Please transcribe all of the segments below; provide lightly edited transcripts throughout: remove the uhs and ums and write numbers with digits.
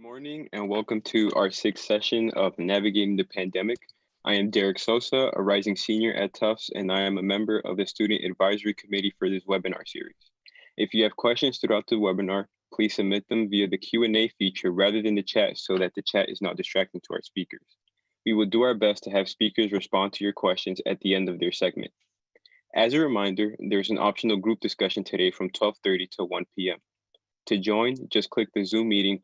Morning and welcome to our sixth session of Navigating the Pandemic. I am Derek Sosa, a rising senior at Tufts, and I am a member of the Student Advisory Committee for this webinar series. If you have questions throughout the webinar, please submit them via the Q&A feature rather than the chat so that the chat is not distracting to our speakers. We will do our best to have speakers respond to your questions at the end of their segment. As a reminder, there's an optional group discussion today from 12:30 to 1 p.m. To join, just click the Zoom meeting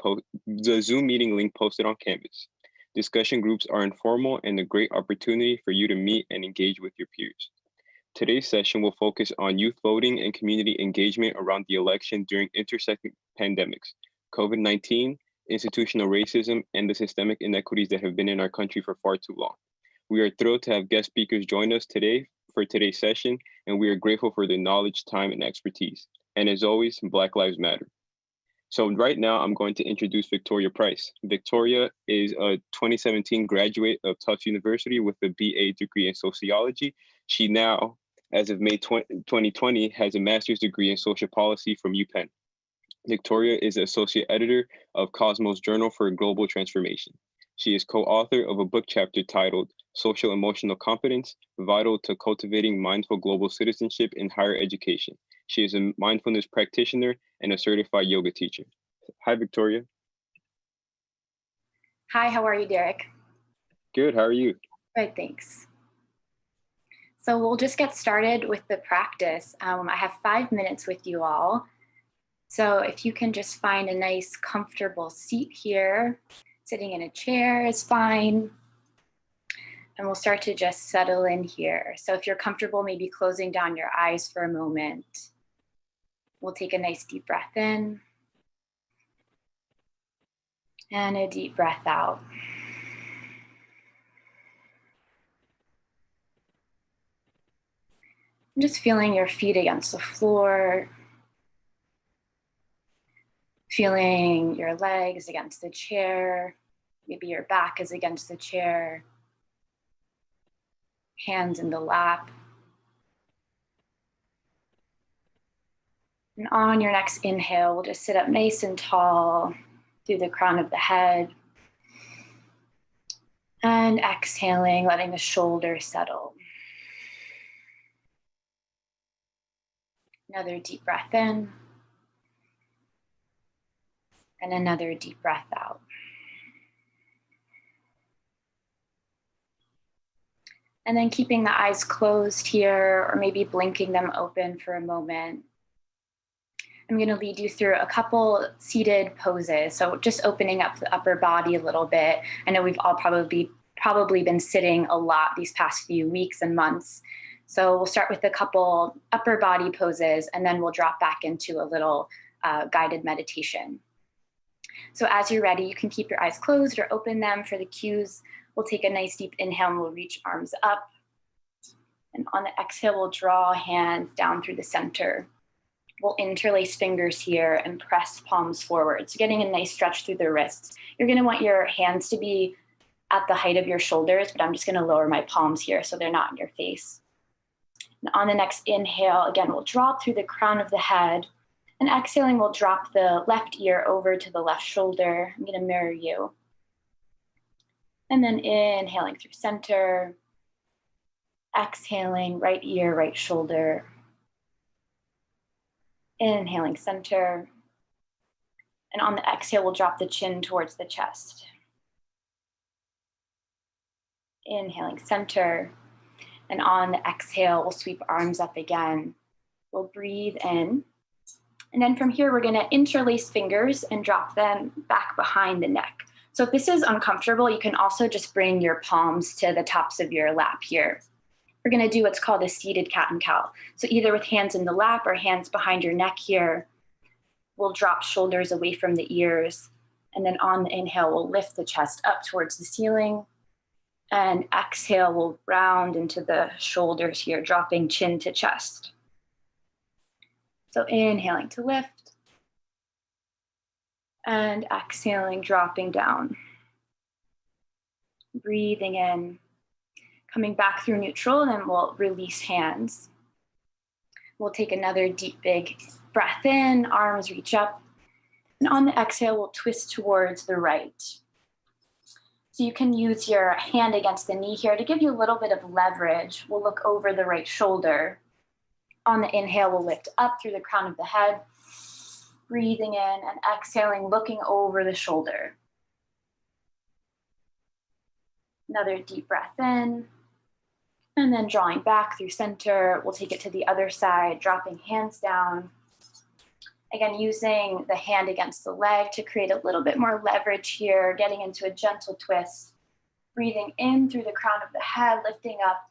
link posted on Canvas. Discussion groups are informal and a great opportunity for you to meet and engage with your peers. Today's session will focus on youth voting and community engagement around the election during intersecting pandemics, COVID-19, institutional racism, and the systemic inequities that have been in our country for far too long. We are thrilled to have guest speakers join us today for today's session, and we are grateful for their knowledge, time, and expertise. And as always, Black Lives Matter. So right now, I'm going to introduce Victoria Price. Victoria is a 2017 graduate of Tufts University with a BA degree in sociology. She now, as of May 2020, has a master's degree in social policy from UPenn. Victoria is associate editor of Cosmos Journal for Global Transformation. She is co-author of a book chapter titled Social Emotional Competence, Vital to Cultivating Mindful Global Citizenship in Higher Education. She is a mindfulness practitioner and a certified yoga teacher. Hi, Victoria. Hi, how are you, Derek? Good, how are you? Good, thanks. So we'll just get started with the practice. I have 5 minutes with you all. So if you can just find a nice comfortable seat here, sitting in a chair is fine. And we'll start to just settle in here. So if you're comfortable, maybe closing down your eyes for a moment. We'll take a nice deep breath in and a deep breath out. Just feeling your feet against the floor, feeling your legs against the chair, maybe your back is against the chair, hands in the lap. And on your next inhale, we'll just sit up nice and tall through the crown of the head. And exhaling, letting the shoulders settle. Another deep breath in. And another deep breath out. And then keeping the eyes closed here, or maybe blinking them open for a moment. I'm going to lead you through a couple seated poses. So just opening up the upper body a little bit. I know we've all probably been sitting a lot these past few weeks and months. So we'll start with a couple upper body poses, and then we'll drop back into a little guided meditation. So as you're ready, you can keep your eyes closed or open them for the cues. We'll take a nice deep inhale and we'll reach arms up. And on the exhale, we'll draw hands down through the center. We'll interlace fingers here and press palms forward. So getting a nice stretch through the wrists. You're gonna want your hands to be at the height of your shoulders, but I'm just gonna lower my palms here so they're not in your face. And on the next inhale, again, we'll drop through the crown of the head. And exhaling, we'll drop the left ear over to the left shoulder. I'm gonna mirror you. And then inhaling through center. Exhaling, right ear, right shoulder. Inhaling center. And on the exhale, we'll drop the chin towards the chest. Inhaling center. And on the exhale, we'll sweep arms up again. We'll breathe in. And then from here, we're gonna interlace fingers and drop them back behind the neck. So if this is uncomfortable, you can also just bring your palms to the tops of your lap here. We're gonna do what's called a seated cat and cow. So either with hands in the lap or hands behind your neck here, we'll drop shoulders away from the ears. And then on the inhale, we'll lift the chest up towards the ceiling. And exhale, we'll round into the shoulders here, dropping chin to chest. So inhaling to lift. And exhaling, dropping down. Breathing in. Coming back through neutral, and then we'll release hands. We'll take another deep, big breath in, arms reach up. And on the exhale, we'll twist towards the right. So you can use your hand against the knee here to give you a little bit of leverage. We'll look over the right shoulder. On the inhale, we'll lift up through the crown of the head, breathing in and exhaling, looking over the shoulder. Another deep breath in, and then drawing back through center. We'll take it to the other side, dropping hands down. Again, using the hand against the leg to create a little bit more leverage here, getting into a gentle twist. Breathing in through the crown of the head, lifting up,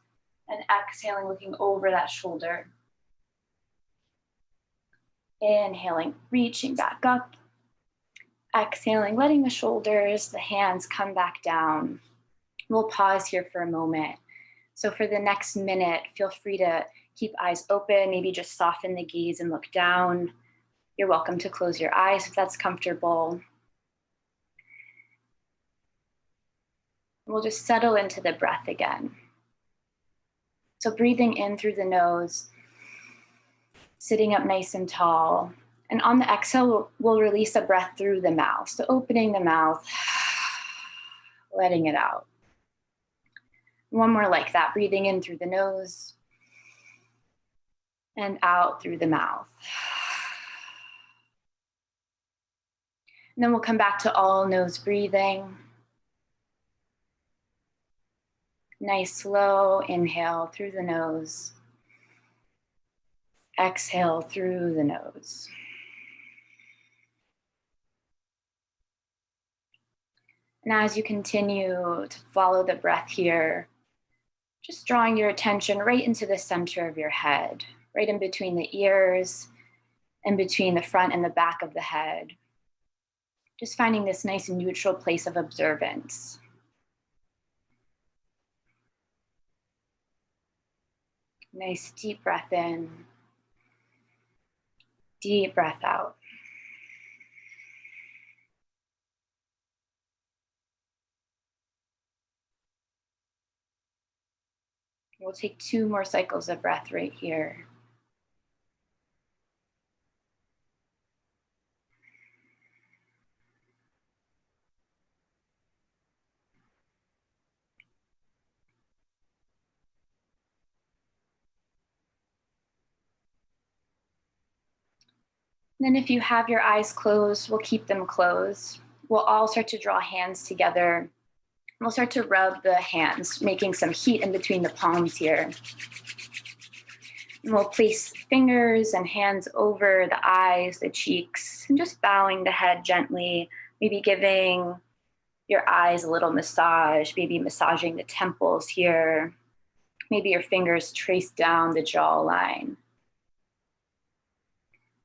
and exhaling, looking over that shoulder. Inhaling, reaching back up. Exhaling, letting the shoulders, the hands come back down. We'll pause here for a moment. So for the next minute, feel free to keep eyes open, maybe just soften the gaze and look down. You're welcome to close your eyes if that's comfortable. We'll just settle into the breath again. So breathing in through the nose, sitting up nice and tall. And on the exhale, we'll release a breath through the mouth. So opening the mouth, letting it out. One more like that, breathing in through the nose and out through the mouth. And then we'll come back to all nose breathing. Nice slow inhale through the nose. Exhale through the nose. And as you continue to follow the breath here, just drawing your attention right into the center of your head, right in between the ears and between the front and the back of the head. Just finding this nice and neutral place of observance. Nice deep breath in, deep breath out. We'll take 2 more cycles of breath right here. Then if you have your eyes closed, we'll keep them closed. We'll all start to draw hands together. We'll start to rub the hands, making some heat in between the palms here. And we'll place fingers and hands over the eyes, the cheeks, and just bowing the head gently, maybe giving your eyes a little massage, maybe massaging the temples here. Maybe your fingers trace down the jawline.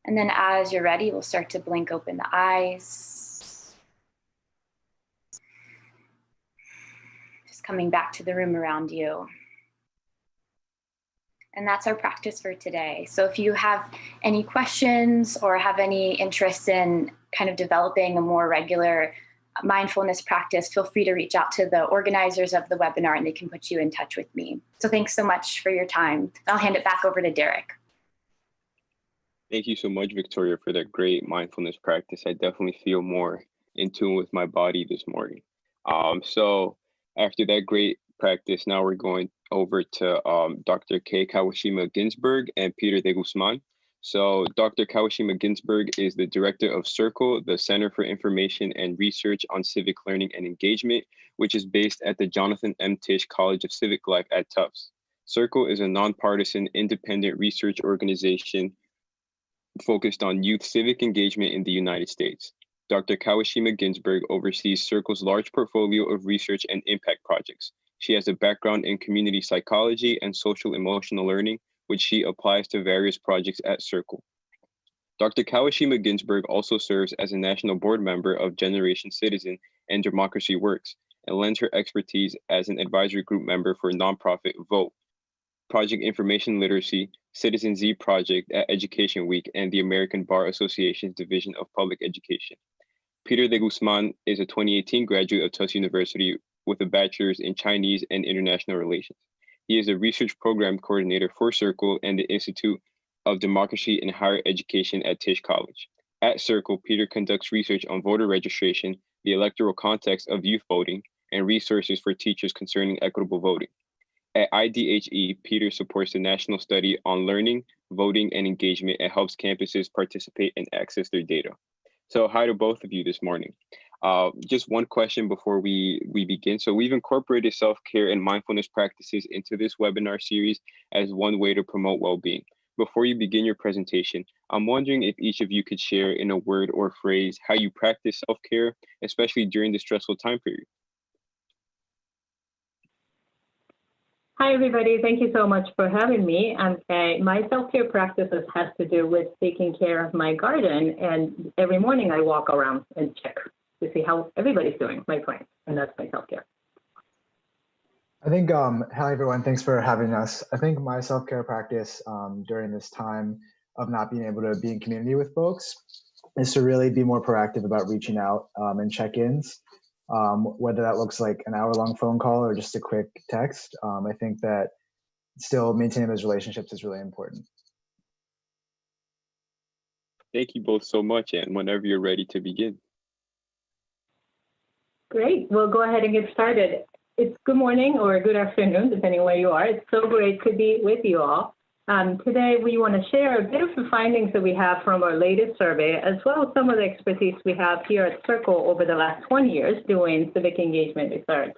And then as you're ready, we'll start to blink open the eyes. Just coming back to the room around you. And that's our practice for today. So if you have any questions or have any interest in kind of developing a more regular mindfulness practice, feel free to reach out to the organizers of the webinar and they can put you in touch with me. So thanks so much for your time. I'll hand it back over to Derek. Thank you so much, Victoria, for that great mindfulness practice. I definitely feel more in tune with my body this morning. So after that great practice, now we're going over to Dr. Kei Kawashima Ginsburg and Peter de Guzman. So Dr. Kawashima Ginsburg is the director of CIRCLE, the Center for Information and Research on Civic Learning and Engagement, which is based at the Jonathan M. Tisch College of Civic Life at Tufts. CIRCLE is a nonpartisan independent research organization focused on youth civic engagement in the United States. Dr. Kawashima Ginsburg oversees CIRCLE's large portfolio of research and impact projects. She has a background in community psychology and social emotional learning, which she applies to various projects at CIRCLE. Dr. Kawashima Ginsburg also serves as a national board member of Generation Citizen and Democracy Works, and lends her expertise as an advisory group member for nonprofit VOTE, Project Information Literacy, Citizen Z Project at Education Week, and the American Bar Association's Division of Public Education. Peter de Guzman is a 2018 graduate of Tufts University with a bachelor's in Chinese and International Relations. He is a research program coordinator for CIRCLE and the Institute of Democracy in Higher Education at Tisch College. At Circle, Peter conducts research on voter registration, the electoral context of youth voting, and resources for teachers concerning equitable voting. At IDHE, Peter supports the national study on learning, voting, and engagement and helps campuses participate and access their data. So hi to both of you this morning. Just one question before we begin. So we've incorporated self-care and mindfulness practices into this webinar series as one way to promote well-being. Before you begin your presentation, I'm wondering if each of you could share in a word or phrase how you practice self-care, especially during this stressful time period. Hi, everybody. Thank you so much for having me. My self-care practices has to do with taking care of my garden. And every morning I walk around and check to see how everybody's doing, my plants. And that's my self-care. I think, hi, everyone. Thanks for having us. I think my self-care practice during this time of not being able to be in community with folks is to really be more proactive about reaching out and check-ins. Whether that looks like an hour-long phone call or just a quick text. I think that still maintaining those relationships is really important. Thank you both so much, and whenever you're ready to begin. Great, we'll go ahead and get started. It's good morning or good afternoon, depending where you are. It's so great to be with you all. Today, we want to share a bit of the findings that we have from our latest survey, as well as some of the expertise we have here at Circle over the last 20 years doing civic engagement research.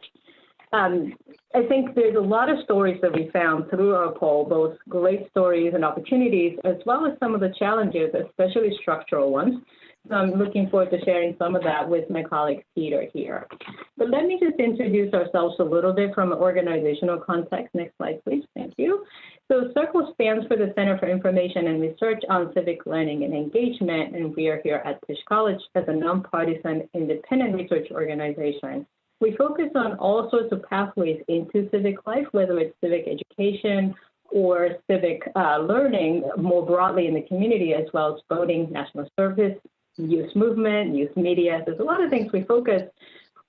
I think there's a lot of stories that we found through our poll, both great stories and opportunities, as well as some of the challenges, especially structural ones. So I'm looking forward to sharing some of that with my colleague Peter here. But let me just introduce ourselves a little bit from an organizational context. Next slide, please. Thank you. So CIRCLE stands for the Center for Information and Research on Civic Learning and Engagement, and we are here at Tisch College as a nonpartisan independent research organization. We focus on all sorts of pathways into civic life, whether it's civic education or civic learning more broadly in the community, as well as voting, national service, youth movement, youth media. There's a lot of things we focus.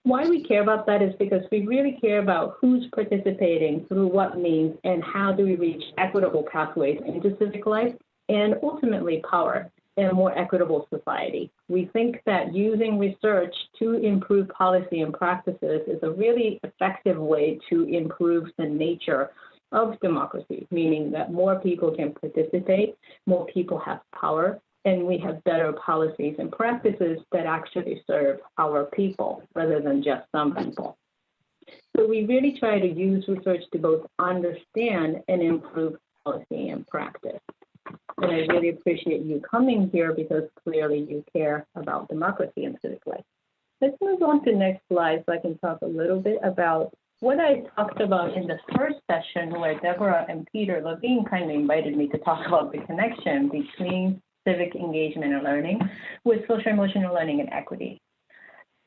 Why we care about that is because we really care about who's participating, through what means, and how do we reach equitable pathways into civic life, and ultimately power and a more equitable society. We think that using research to improve policy and practices is a really effective way to improve the nature of democracy, meaning that more people can participate, more people have power, and we have better policies and practices that actually serve our people rather than just some people. So we really try to use research to both understand and improve policy and practice. And I really appreciate you coming here because clearly you care about democracy and civic life. Let's move on to the next slide so I can talk a little bit about what I talked about in the first session where Deborah and Peter Levine kindly invited me to talk about the connection between civic engagement and learning with social emotional learning and equity.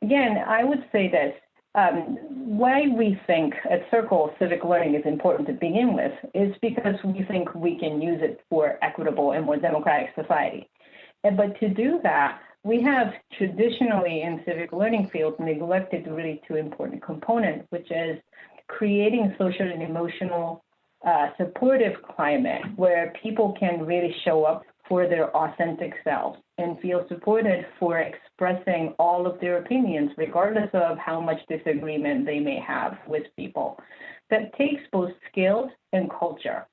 Again, I would say this, why we think at Circle civic learning is important to begin with is because we think we can use it for equitable and more democratic society. But to do that, we have traditionally in civic learning fields neglected really two important components, which is creating social and emotional supportive climate where people can really show up for their authentic selves and feel supported for expressing all of their opinions, regardless of how much disagreement they may have with people. That takes both skills and culture,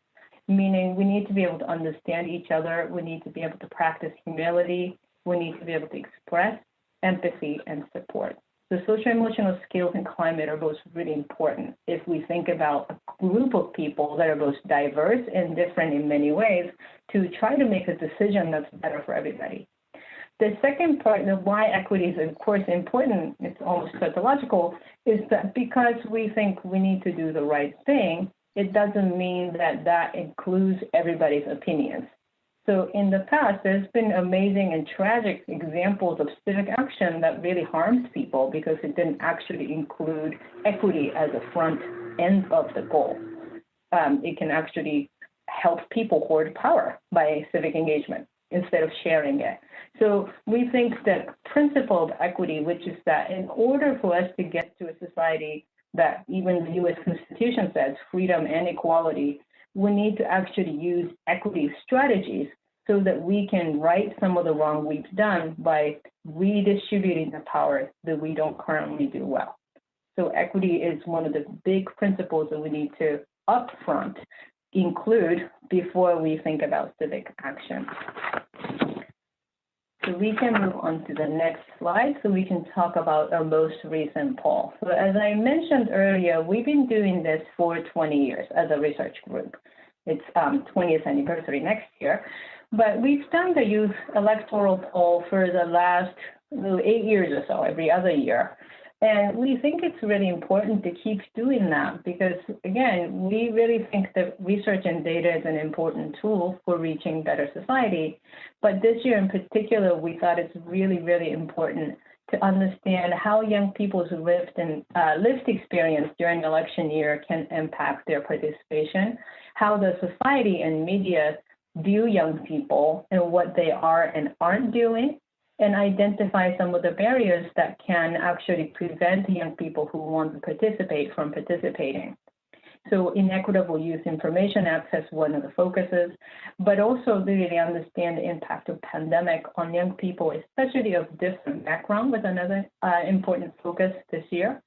meaning we need to be able to understand each other, we need to be able to practice humility, we need to be able to express empathy and support. The social emotional skills and climate are both really important if we think about a group of people that are both diverse and different in many ways to try to make a decision that's better for everybody. The second part of why equity is, of course, important, it's almost psychological, is that because we think we need to do the right thing, it doesn't mean that that includes everybody's opinions. So in the past, there's been amazing and tragic examples of civic action that really harms people because it didn't actually include equity as a front end of the goal. It can actually help people hoard power by civic engagement instead of sharing it. So we think that principle of equity, which is that in order for us to get to a society that even the US Constitution says freedom and equality, we need to actually use equity strategies so that we can right some of the wrong we've done by redistributing the power that we don't currently do well. So equity is one of the big principles that we need to upfront include before we think about civic action. So we can move on to the next slide so we can talk about our most recent poll. So as I mentioned earlier, we've been doing this for 20 years as a research group. It's 20th anniversary next year. But we've done the youth electoral poll for the last 8 years or so, every other year. And we think it's really important to keep doing that because, again, we really think that research and data is an important tool for reaching better society. But this year in particular, we thought it's really, really important to understand how young people's lived experience during election year can impact their participation, how the society and media view young people and what they are and aren't doing, and identify some of the barriers that can actually prevent young people who want to participate from participating. So inequitable youth information access, one of the focuses, but also really understand the impact of pandemic on young people, especially of different background, was another important focus this year.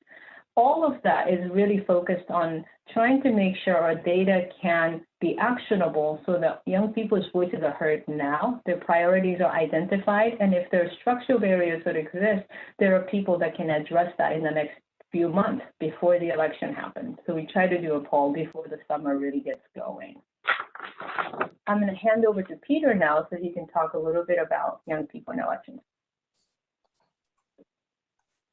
All of that is really focused on trying to make sure our data can be actionable so that young people's voices are heard now, their priorities are identified, and if there are structural barriers that exist, there are people that can address that in the next few months before the election happens. So we try to do a poll before the summer really gets going. I'm going to hand over to Peter now so he can talk a little bit about young people in elections.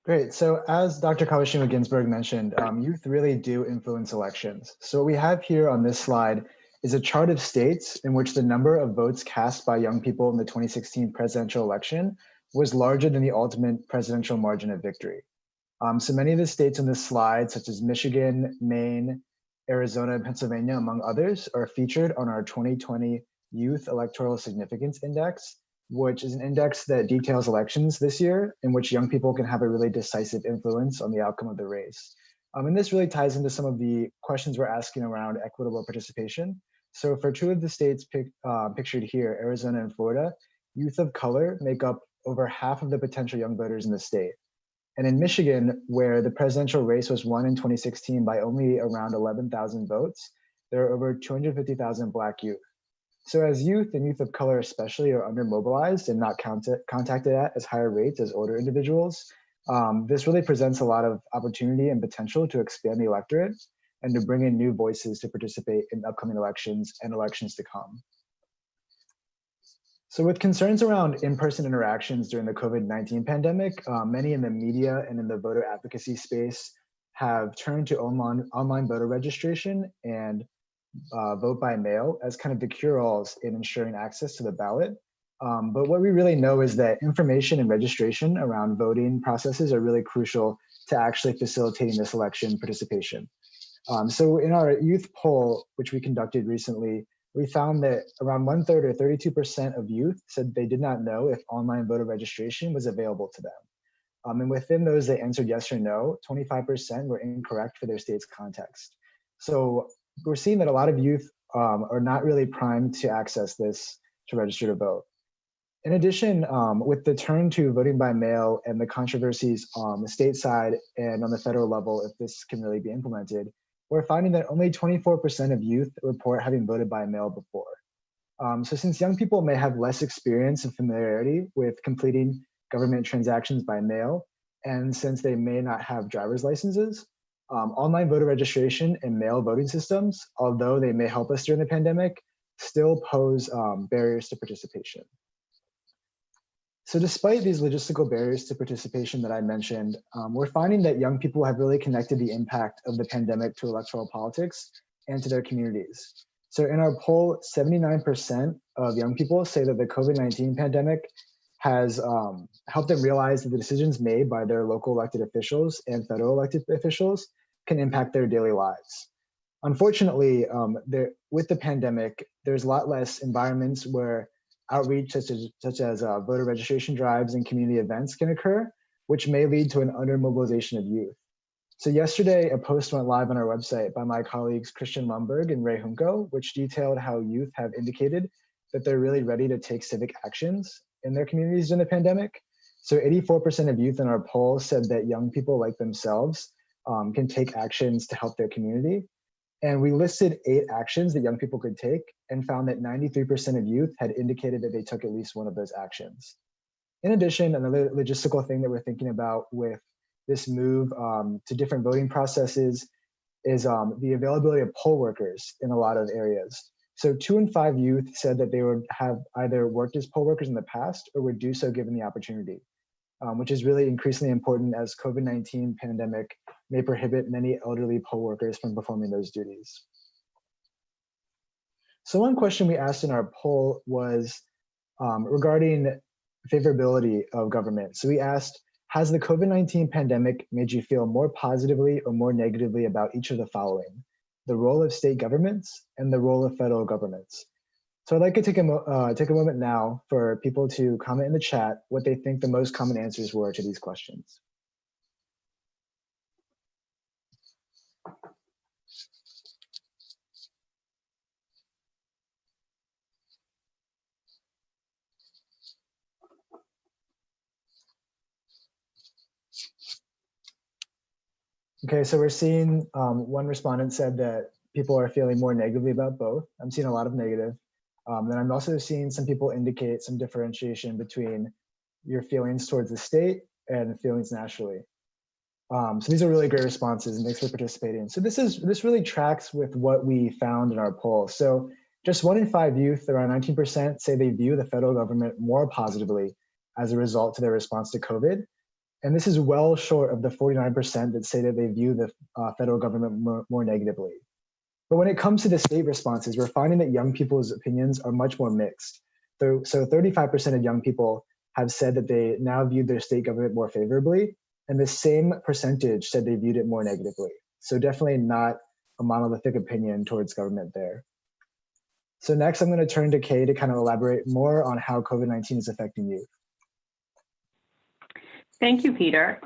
Great. So as Dr. Kawashima Ginsburg mentioned, youth really do influence elections. So what we have here on this slide is a chart of states in which the number of votes cast by young people in the 2016 presidential election was larger than the ultimate presidential margin of victory. So many of the states on this slide, such as Michigan, Maine, Arizona, and Pennsylvania, among others, are featured on our 2020 Youth Electoral Significance Index, which is an index that details elections this year in which young people can have a really decisive influence on the outcome of the race. And this really ties into some of the questions we're asking around equitable participation. So for two of the states pictured here, Arizona and Florida, youth of color make up over half of the potential young voters in the state. And in Michigan, where the presidential race was won in 2016 by only around 11,000 votes, there are over 250,000 Black youth. So as youth and youth of color especially are undermobilized and not contacted at as higher rates as older individuals, this really presents a lot of opportunity and potential to expand the electorate and to bring in new voices to participate in upcoming elections and elections to come. So with concerns around in-person interactions during the COVID-19 pandemic, many in the media and in the voter advocacy space have turned to online voter registration and vote by mail as kind of the cure-alls in ensuring access to the ballot. But what we really know is that information and registration around voting processes are really crucial to actually facilitating this election participation. So in our youth poll, which we conducted recently, we found that around 1/3 or 32% of youth said they did not know if online voter registration was available to them. And within those that answered yes or no, 25% were incorrect for their state's context. So we're seeing that a lot of youth are not really primed to access this to register to vote. In addition, with the turn to voting by mail and the controversies on the state side and on the federal level, if this can really be implemented, we're finding that only 24% of youth report having voted by mail before. So since young people may have less experience and familiarity with completing government transactions by mail, and since they may not have driver's licenses, online voter registration and mail voting systems, although they may help us during the pandemic, still pose barriers to participation. So despite these logistical barriers to participation that I mentioned, we're finding that young people have really connected the impact of the pandemic to electoral politics and to their communities. So in our poll, 79% of young people say that the COVID-19 pandemic has helped them realize that the decisions made by their local elected officials and federal elected officials can impact their daily lives. Unfortunately, with the pandemic, there's a lot less environments where outreach such as voter registration drives and community events can occur, which may lead to an under-mobilization of youth. So yesterday, a post went live on our website by my colleagues Christian Lumberg and Ray Hunko, which detailed how youth have indicated that they're really ready to take civic actions in their communities during the pandemic. So 84% of youth in our poll said that young people like themselves can take actions to help their community. And we listed 8 actions that young people could take and found that 93% of youth had indicated that they took at least one of those actions. In addition, another logistical thing that we're thinking about with this move to different voting processes is the availability of poll workers in a lot of areas. So 2 in 5 youth said that they would have either worked as poll workers in the past or would do so given the opportunity, which is really increasingly important as COVID-19 pandemic may prohibit many elderly poll workers from performing those duties. So one question we asked in our poll was regarding favorability of government. So we asked, has the COVID-19 pandemic made you feel more positively or more negatively about each of the following: the role of state governments and the role of federal governments? So I'd like to take a moment now for people to comment in the chat what they think the most common answers were to these questions. Okay, so we're seeing one respondent said that people are feeling more negatively about both. I'm seeing a lot of negative. Then I'm also seeing some people indicate some differentiation between your feelings towards the state and feelings nationally. So these are really great responses, and thanks for participating. So this really tracks with what we found in our poll. So just 1 in 5 youth, around 19%, say they view the federal government more positively as a result to their response to COVID. And this is well short of the 49% that say that they view the federal government more negatively. But when it comes to the state responses, we're finding that young people's opinions are much more mixed. So 35% of young people have said that they now view their state government more favorably, and the same percentage said they viewed it more negatively. So definitely not a monolithic opinion towards government there. So next, I'm going to turn to Kay to kind of elaborate more on how COVID-19 is affecting youth. Thank you, Peter.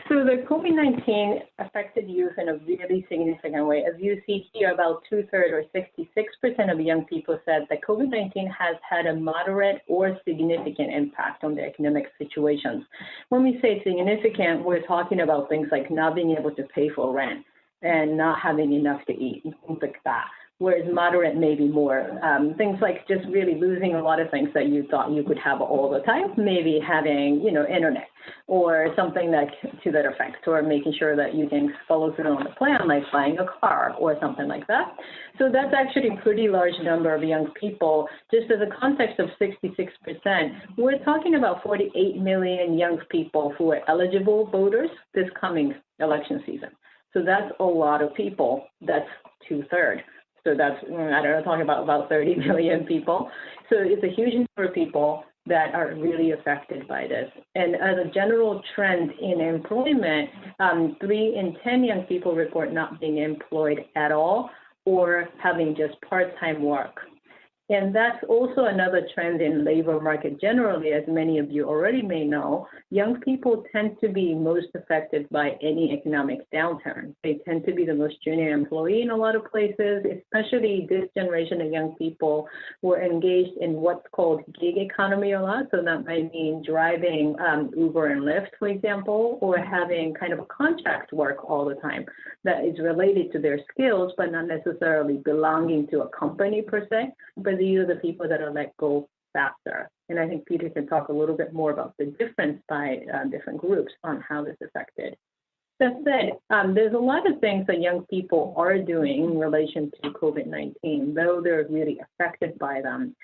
So the COVID-19 affected youth in a really significant way. As you see here, about 2/3 or 66% of young people said that COVID-19 has had a moderate or significant impact on their economic situations. When we say significant, we're talking about things like not being able to pay for rent and not having enough to eat, things like that. Whereas moderate may be more things like just really losing a lot of things that you thought you could have all the time, maybe having, internet or something that to that effect, or making sure that you can follow through on the plan, like buying a car or something like that. So that's actually a pretty large number of young people. Just as a context of 66%, we're talking about 48 million young people who are eligible voters this coming election season. So that's a lot of people. That's 2/3. So that's, I don't know, talking about 30 million people. So it's a huge number of people that are really affected by this. And as a general trend in employment, 3 in 10 young people report not being employed at all or having just part-time work. And that's also another trend in labor market generally, as many of you already may know. Young people tend to be most affected by any economic downturn. They tend to be the most junior employee in a lot of places, especially this generation of young people who are engaged in what's called gig economy a lot. So that might mean driving Uber and Lyft, for example, or having kind of a contract work all the time that is related to their skills, but not necessarily belonging to a company per se, but these are the people that are let go faster. And I think Peter can talk a little bit more about the difference by different groups on how this affected. That said, there's a lot of things that young people are doing in relation to COVID-19, though they're really affected by them.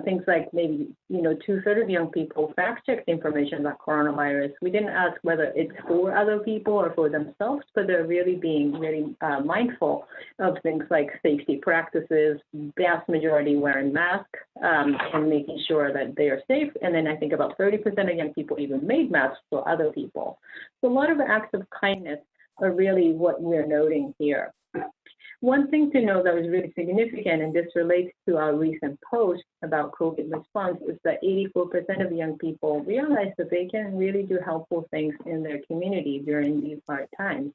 Things like maybe, 2/3 of young people fact-checked information about coronavirus. We didn't ask whether it's for other people or for themselves, but they're really being very mindful of things like safety practices, vast majority wearing masks, and making sure that they are safe. And then I think about 30% of young people even made masks for other people. So a lot of acts of kindness are really what we're noting here. One thing to know that was really significant, and this relates to our recent post about COVID response, is that 84% of young people realize that they can really do helpful things in their community during these hard times.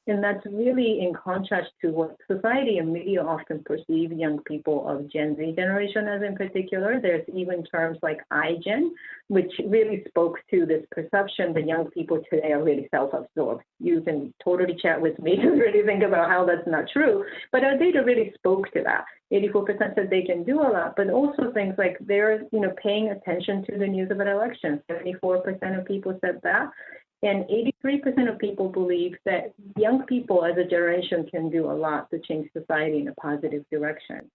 And that's really in contrast to what society and media often perceive young people of Gen Z generation as in particular. There's even terms like iGen, which really spoke to this perception that young people today are really self-absorbed. You can totally chat with me to really think about how that's not true, but our data really spoke to that. 84% said they can do a lot, but also things like they're paying attention to the news of an election. 74% of people said that. And 83% of people believe that young people as a generation can do a lot to change society in a positive direction.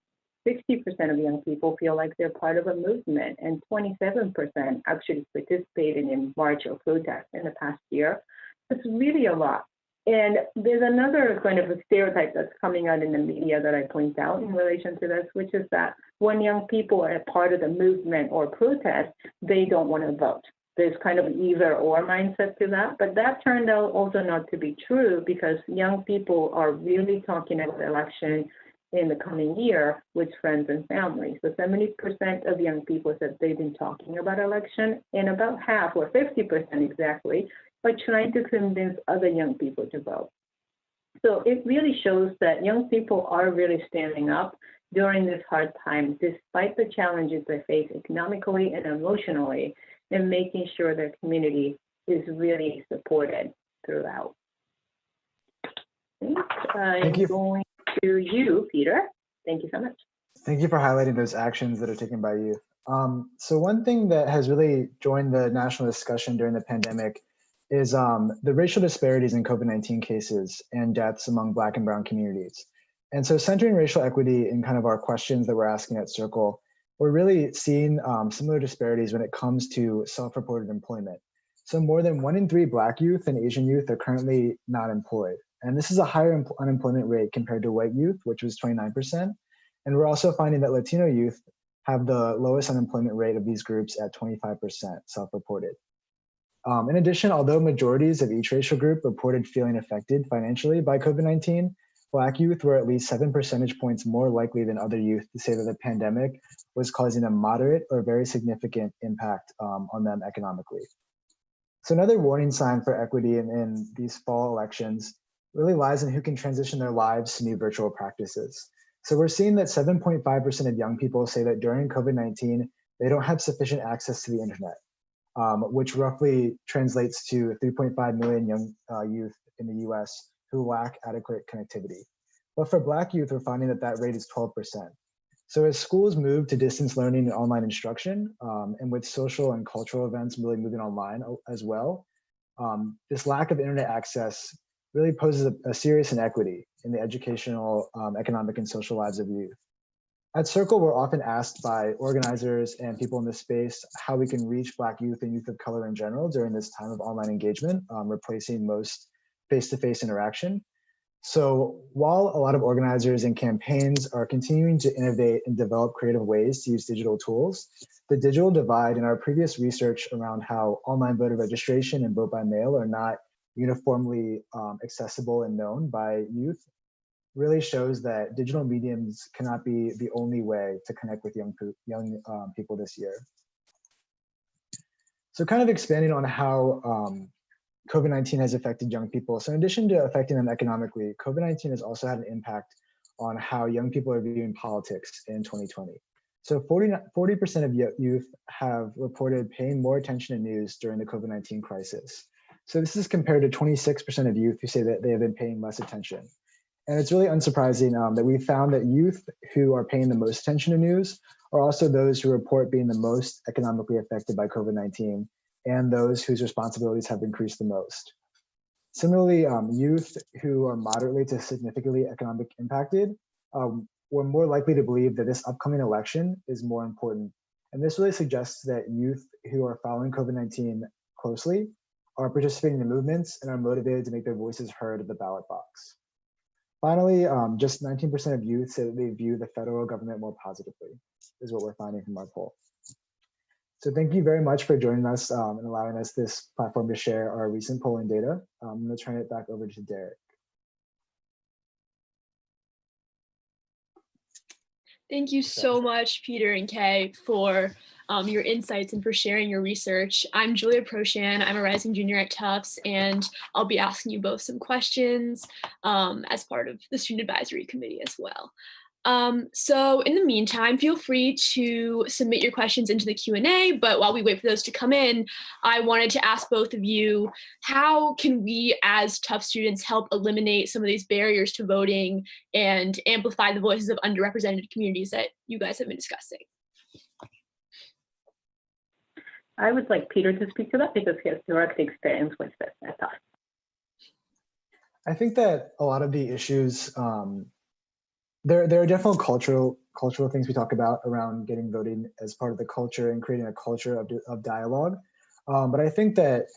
60% of young people feel like they're part of a movement, and 27% actually participated in march or protest in the past year. It's really a lot. And there's another kind of a stereotype that's coming out in the media that I point out in relation to this, which is that when young people are part of the movement or protest, they don't want to vote. There's kind of an either or mindset to that, but that turned out also not to be true because young people are really talking about the election in the coming year with friends and family. So 70% of young people said they've been talking about election, and about half, or 50% exactly, are trying to convince other young people to vote. So it really shows that young people are really standing up during this hard time, despite the challenges they face economically and emotionally, and making sure their community is really supported throughout. I'm going to you, Peter. Thank you so much. Thank you for highlighting those actions that are taken by youth. So one thing that has really joined the national discussion during the pandemic is the racial disparities in COVID-19 cases and deaths among Black and Brown communities. And so centering racial equity in kind of our questions that we're asking at Circle, we're really seeing similar disparities when it comes to self-reported employment. So more than 1 in 3 Black youth and Asian youth are currently not employed. And this is a higher unemployment rate compared to white youth, which was 29%. And we're also finding that Latino youth have the lowest unemployment rate of these groups at 25% self-reported. In addition, although majorities of each racial group reported feeling affected financially by COVID-19, Black youth were at least 7 percentage points more likely than other youth to say that the pandemic was causing a moderate or very significant impact on them economically. So another warning sign for equity in these fall elections really lies in who can transition their lives to new virtual practices. So we're seeing that 7.5% of young people say that during COVID-19, they don't have sufficient access to the internet, which roughly translates to 3.5 million young youth in the US who lack adequate connectivity. But for Black youth, we're finding that that rate is 12%. So as schools move to distance learning and online instruction, and with social and cultural events really moving online as well, this lack of internet access really poses a serious inequity in the educational, economic, and social lives of youth. At Circle, we're often asked by organizers and people in this space how we can reach Black youth and youth of color in general during this time of online engagement, replacing most face-to-face interaction. So while a lot of organizers and campaigns are continuing to innovate and develop creative ways to use digital tools, the digital divide in our previous research around how online voter registration and vote by mail are not uniformly accessible and known by youth really shows that digital mediums cannot be the only way to connect with young people this year. So kind of expanding on how COVID-19 has affected young people. So in addition to affecting them economically, COVID-19 has also had an impact on how young people are viewing politics in 2020. So 40% of youth have reported paying more attention to news during the COVID-19 crisis. So this is compared to 26% of youth who say that they have been paying less attention. And it's really unsurprising that we found that youth who are paying the most attention to news are also those who report being the most economically affected by COVID-19 and those whose responsibilities have increased the most. Similarly, youth who are moderately to significantly economic impacted were more likely to believe that this upcoming election is more important. And this really suggests that youth who are following COVID-19 closely are participating in movements and are motivated to make their voices heard at the ballot box. Finally, just 19% of youth say that they view the federal government more positively, is what we're finding from our poll. So thank you very much for joining us and allowing us this platform to share our recent polling data. I'm going to turn it back over to Derek. Thank you so much, Peter and Kay, for your insights and for sharing your research. I'm Julia Proshan. I'm a rising junior at Tufts, and I'll be asking you both some questions as part of the Student Advisory Committee as well. So in the meantime, feel free to submit your questions into the Q&A, but while we wait for those to come in, I wanted to ask both of you, how can we as Tufts students help eliminate some of these barriers to voting and amplify the voices of underrepresented communities that you guys have been discussing? I would like Peter to speak to that because he has direct experience with this at Tufts. I think that a lot of the issues, there are definitely cultural things we talk about around getting voting as part of the culture and creating a culture of dialogue. But I think that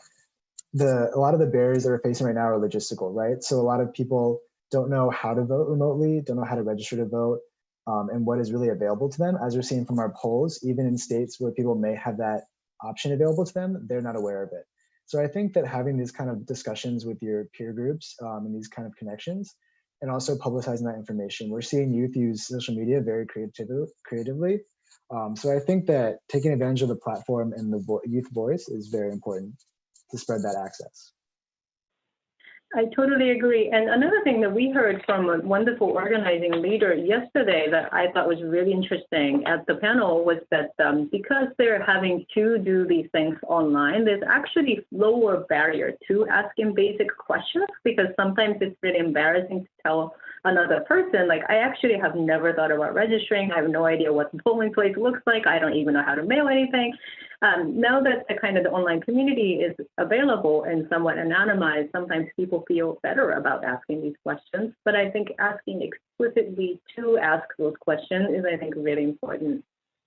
a lot of the barriers that we're facing right now are logistical, right? So a lot of people don't know how to vote remotely, don't know how to register to vote, and what is really available to them. As we're seeing from our polls, even in states where people may have that option available to them, they're not aware of it. So I think that having these kind of discussions with your peer groups and these kind of connections, and also publicizing that information. We're seeing youth use social media very creatively. So I think that taking advantage of the platform and the youth voice is very important to spread that access. I totally agree. And another thing that we heard from a wonderful organizing leader yesterday that I thought was really interesting at the panel was that because they're having to do these things online, there's actually lower barrier to asking basic questions because sometimes it's really embarrassing to tell another person, like, I actually have never thought about registering. I have no idea what the polling place looks like. I don't even know how to mail anything. Now that the online community is available and somewhat anonymized, sometimes people feel better about asking these questions. But I think asking explicitly to ask those questions is, I think, really important.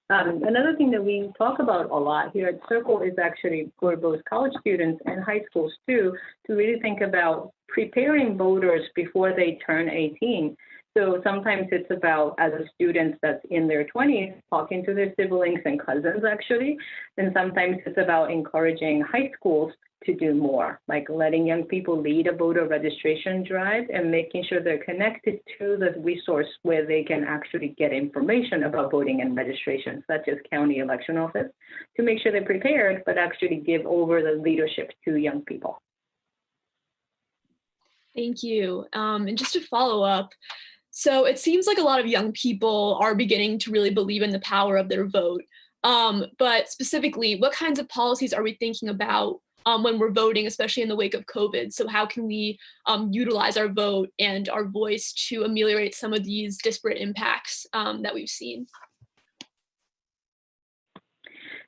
Another thing that we talk about a lot here at Circle is actually for both college students and high schools too, to really think about preparing voters before they turn 18. So sometimes it's about, as a student that's in their 20s, talking to their siblings and cousins actually. And sometimes it's about encouraging high schools to do more, like letting young people lead a voter registration drive and making sure they're connected to the resource where they can actually get information about voting and registration, such as county election office, to make sure they're prepared, but actually give over the leadership to young people. Thank you. And just to follow up, so it seems like a lot of young people are beginning to really believe in the power of their vote. But specifically, what kinds of policies are we thinking about when we're voting, especially in the wake of COVID? So how can we utilize our vote and our voice to ameliorate some of these disparate impacts that we've seen?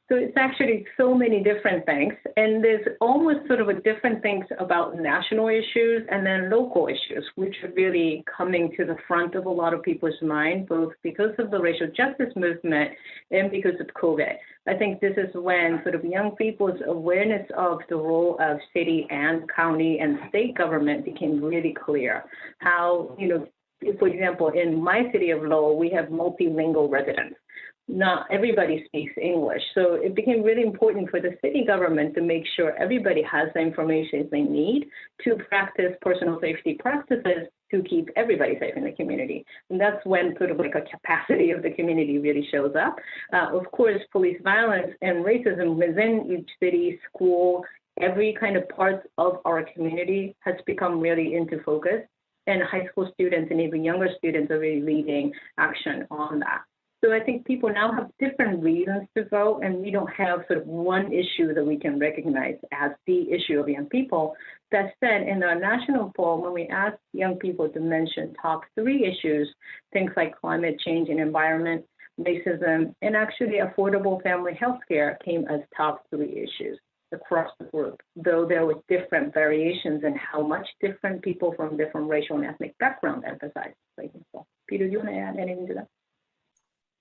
So it's actually so many different things, and there's almost sort of a different things about national issues and then local issues, which are really coming to the front of a lot of people's mind, both because of the racial justice movement and because of COVID. I think this is when sort of young people's awareness of the role of city and county and state government became really clear. How, for example, in my city of Lowell, we have multilingual residents. Not everybody speaks English. So it became really important for the city government to make sure everybody has the information they need to practice personal safety practices to keep everybody safe in the community. And that's when sort of like a capacity of the community really shows up. Of course, police violence and racism within each city, school, every kind of part of our community has become really into focus. And high school students and even younger students are really leading action on that. So I think people now have different reasons to vote, and we don't have sort of one issue that we can recognize as the issue of young people. That said, in our national poll, when we asked young people to mention top 3 issues, things like climate change and environment, racism, and actually affordable family health care came as top 3 issues across the group, though there were different variations in how much different people from different racial and ethnic backgrounds emphasized. Peter, do you want to add anything to that?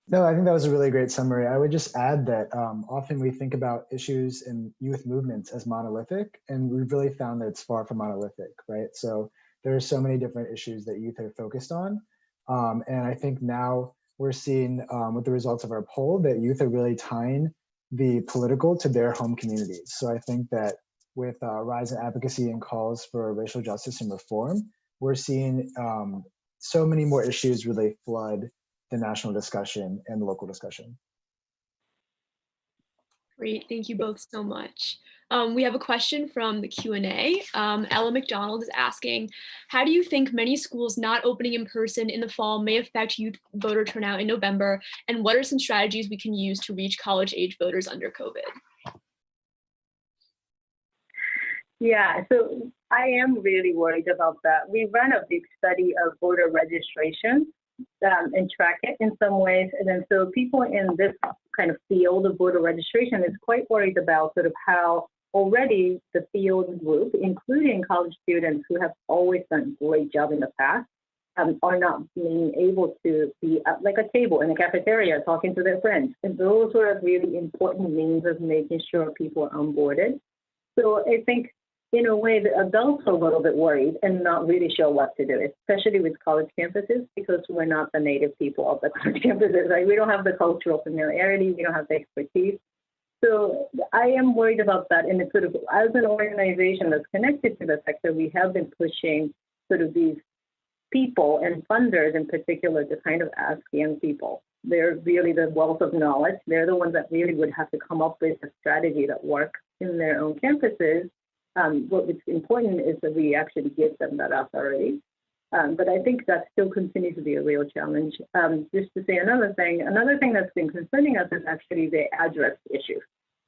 No, I think that was a really great summary. I would just add that often we think about issues and youth movements as monolithic, and we've really found that it's far from monolithic, right? So there are so many different issues that youth are focused on. And I think now we're seeing with the results of our poll that youth are really tying the political to their home communities. So I think that with rise in advocacy and calls for racial justice and reform, we're seeing so many more issues really flood the national discussion and the local discussion. Great, thank you both so much. We have a question from the Q&A. Ella McDonald is asking, how do you think many schools not opening in person in the fall may affect youth voter turnout in November? And what are some strategies we can use to reach college age voters under COVID? Yeah, so I am really worried about that. We ran a big study of voter registration and track it in some ways. And then so people in this kind of field of voter registration is quite worried about sort of how already the field group, including college students who have always done a great job in the past, are not being able to be at like a table in a cafeteria talking to their friends. And those are really important means of making sure people are onboarded. So I think in a way, the adults are a little bit worried and not really sure what to do, especially with college campuses, because we're not the native people of the college campuses, right? We don't have the cultural familiarity, we don't have the expertise. So I am worried about that. And it's sort of, as an organization that's connected to the sector, we have been pushing sort of these people and funders in particular to kind of ask young people. They're really the wealth of knowledge. They're the ones that really would have to come up with a strategy that works in their own campuses. What's important is that we actually give them that authority. But I think that still continues to be a real challenge. Just to say another thing that's been concerning us is actually the address issue.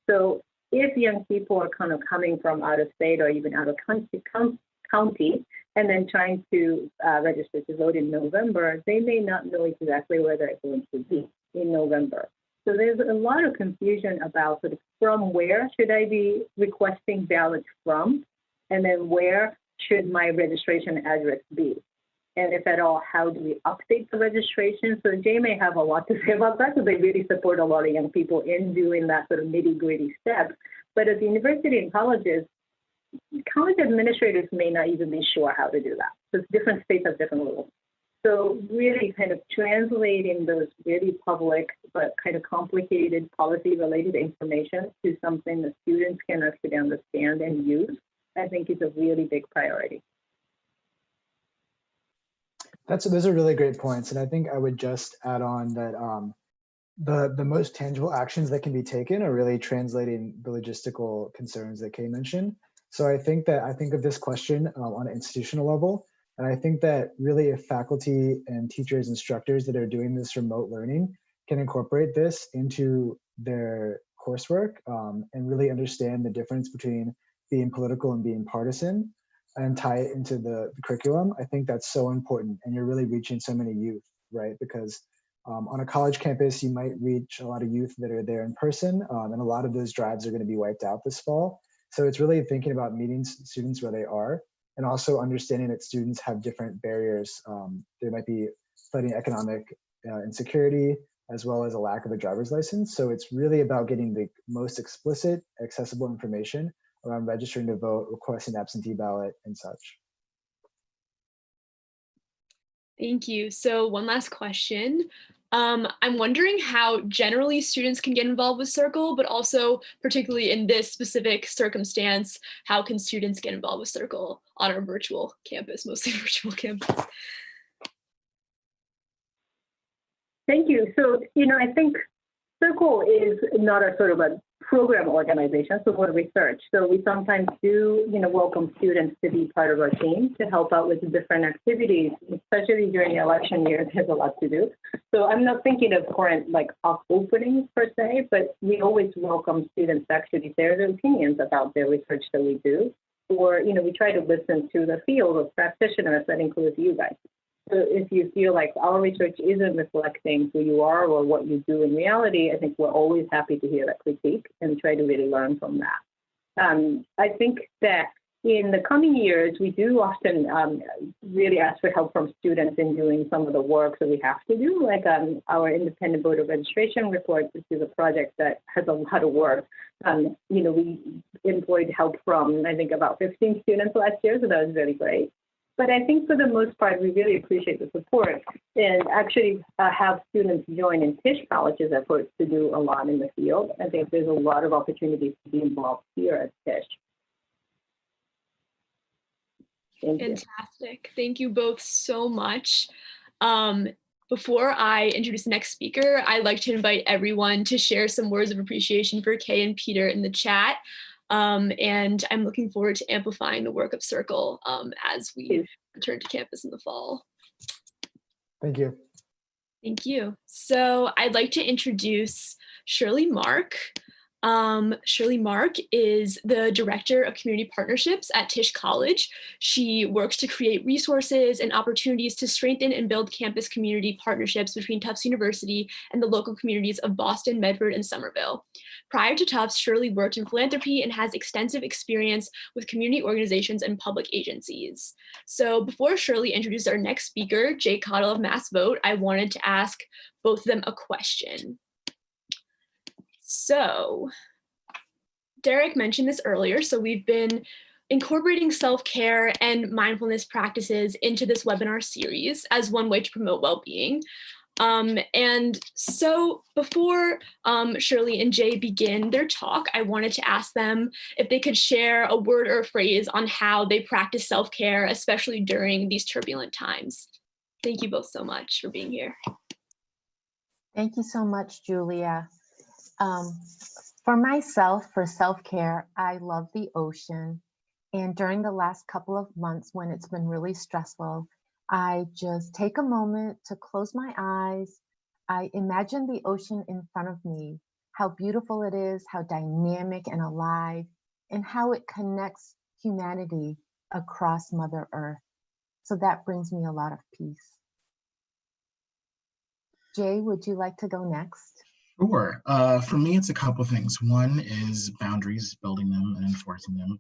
So if young people are kind of coming from out of state or even out of county and then trying to register to vote in November, they may not know exactly where they're going to be in November. So there's a lot of confusion about sort of from where should I be requesting ballots from, and then where should my registration address be? And if at all, how do we update the registration? So Jay may have a lot to say about that because they really support a lot of young people in doing that sort of nitty-gritty step. But at the university and colleges, college administrators may not even be sure how to do that because different states have different rules. So really kind of translating those really public but kind of complicated policy-related information to something that students can actually understand and use, I think is a really big priority. Those are really great points. And I think I would just add on that the most tangible actions that can be taken are really translating the logistical concerns that Kay mentioned. So I think of this question on an institutional level. And I think that really if faculty and teachers, instructors that are doing this remote learning can incorporate this into their coursework and really understand the difference between being political and being partisan and tie it into the curriculum, I think that's so important. And you're really reaching so many youth, right? Because on a college campus, you might reach a lot of youth that are there in person, and a lot of those drives are going to be wiped out this fall. So it's really thinking about meeting students where they are, and also understanding that students have different barriers. There might be studying economic insecurity, as well as a lack of a driver's license. So it's really about getting the most explicit, accessible information around registering to vote, requesting absentee ballot, and such. Thank you. So one last question. I'm wondering how generally students can get involved with Circle, but also particularly in this specific circumstance, how can students get involved with Circle on our virtual campus, mostly virtual campus? Thank you. So, I think Circle is not a sort of a program organization, so for research. So we sometimes do, welcome students to be part of our team to help out with different activities, especially during the election year. There's a lot to do. So I'm not thinking of current openings per se, but we always welcome students to actually share their opinions about their research that we do. Or, we try to listen to the field of practitioners that includes you guys. So if you feel like our research isn't reflecting who you are or what you do in reality, I think we're always happy to hear that critique and try to really learn from that. I think that in the coming years, we do often really ask for help from students in doing some of the work that we have to do, like our independent voter registration report, which is a project that has a lot of work. We employed help from, I think, about 15 students last year, so that was really great. But I think for the most part, we really appreciate the support and actually have students join in Tisch College's efforts to do a lot in the field. I think there's a lot of opportunities to be involved here at Tisch. Fantastic. Thank you both so much. before I introduce the next speaker, I'd like to invite everyone to share some words of appreciation for Kay and Peter in the chat. And I'm looking forward to amplifying the work of Circle as we return to campus in the fall. Thank you. Thank you. So I'd like to introduce Shirley Mark. Shirley Mark is the Director of Community Partnerships at Tisch College. She works to create resources and opportunities to strengthen and build campus community partnerships between Tufts University and the local communities of Boston, Medford, and Somerville. Prior to Tufts, Shirley worked in philanthropy and has extensive experience with community organizations and public agencies. So before Shirley introduces our next speaker, Jay Cottle of Mass Vote, I wanted to ask both of them a question. So Derek mentioned this earlier, so we've been incorporating self-care and mindfulness practices into this webinar series as one way to promote well-being. And so before Shirley and Jay begin their talk, I wanted to ask them if they could share a word or a phrase on how they practice self-care, especially during these turbulent times. Thank you both so much for being here. Thank you so much, Julia. For myself, for self-care, I love the ocean. And during the last couple of months when it's been really stressful, I just take a moment to close my eyes. I imagine the ocean in front of me, how beautiful it is, how dynamic and alive, and how it connects humanity across Mother Earth. So that brings me a lot of peace. Jay, would you like to go next? Sure. For me, it's a couple things. One is boundaries, building them and enforcing them.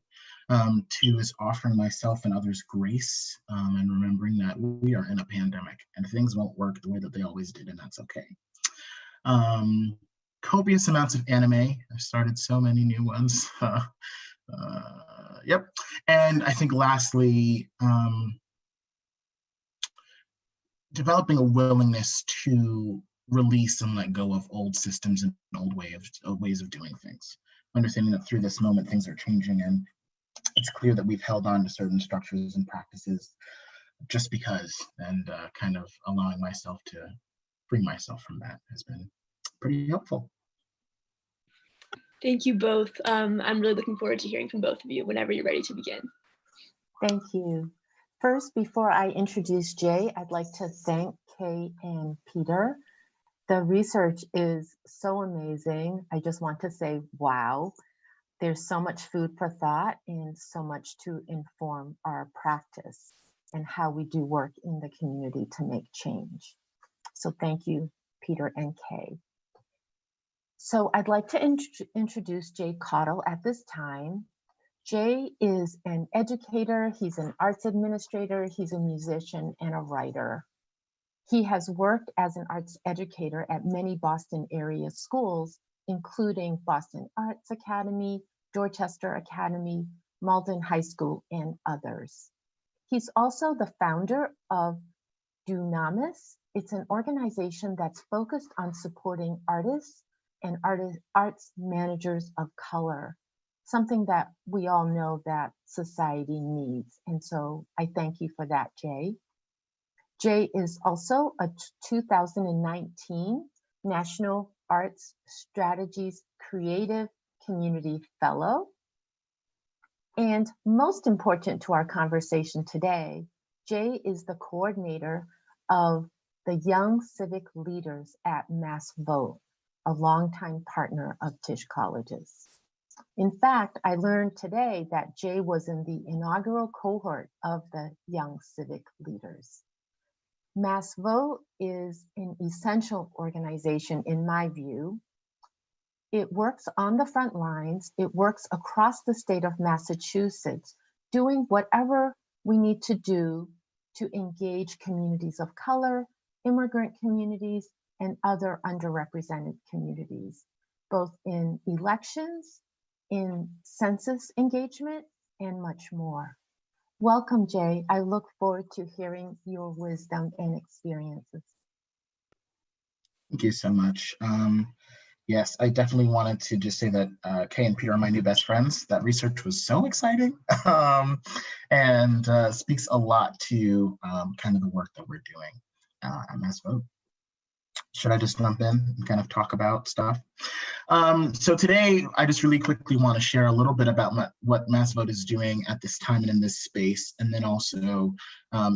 Two is offering myself and others grace and remembering that we are in a pandemic and things won't work the way that they always did, and that's okay. Copious amounts of anime. I've started so many new ones. Yep. And I think lastly, developing a willingness to release and let go of old systems and old ways of doing things. Understanding that through this moment, things are changing, and it's clear that we've held on to certain structures and practices just because, and kind of allowing myself to free myself from that has been pretty helpful. Thank you both. I'm really looking forward to hearing from both of you whenever you're ready to begin. Thank you. First, before I introduce Jay, I'd like to thank Kay and Peter. The research is so amazing. I just want to say, wow. There's so much food for thought and so much to inform our practice and how we do work in the community to make change. So thank you, Peter and Kay. So I'd like to introduce Jay Cottle at this time. Jay is an educator, he's an arts administrator, he's a musician and a writer. He has worked as an arts educator at many Boston area schools, including Boston Arts Academy, Dorchester Academy, Malden High School, and others. He's also the founder of Dunamis. It's an organization that's focused on supporting artists and arts managers of color, something that we all know that society needs. And so I thank you for that, Jay. Jay is also a 2019 National Arts Strategies Creative Community Fellow. And most important to our conversation today, Jay is the coordinator of the Young Civic Leaders at Mass Vote, a longtime partner of Tisch Colleges. In fact, I learned today that Jay was in the inaugural cohort of the Young Civic Leaders. Mass Vote is an essential organization in my view. It works on the front lines. It works across the state of Massachusetts, doing whatever we need to do to engage communities of color, immigrant communities, and other underrepresented communities, both in elections, in census engagement, and much more. Welcome, Jay. I look forward to hearing your wisdom and experiences. Thank you so much. Yes, I definitely wanted to just say that Kay and Peter are my new best friends. That research was so exciting and speaks a lot to kind of the work that we're doing at Mass Vote. Should I just jump in and kind of talk about stuff? So today, I just really quickly want to share a little bit about what MassVote is doing at this time and in this space, and then also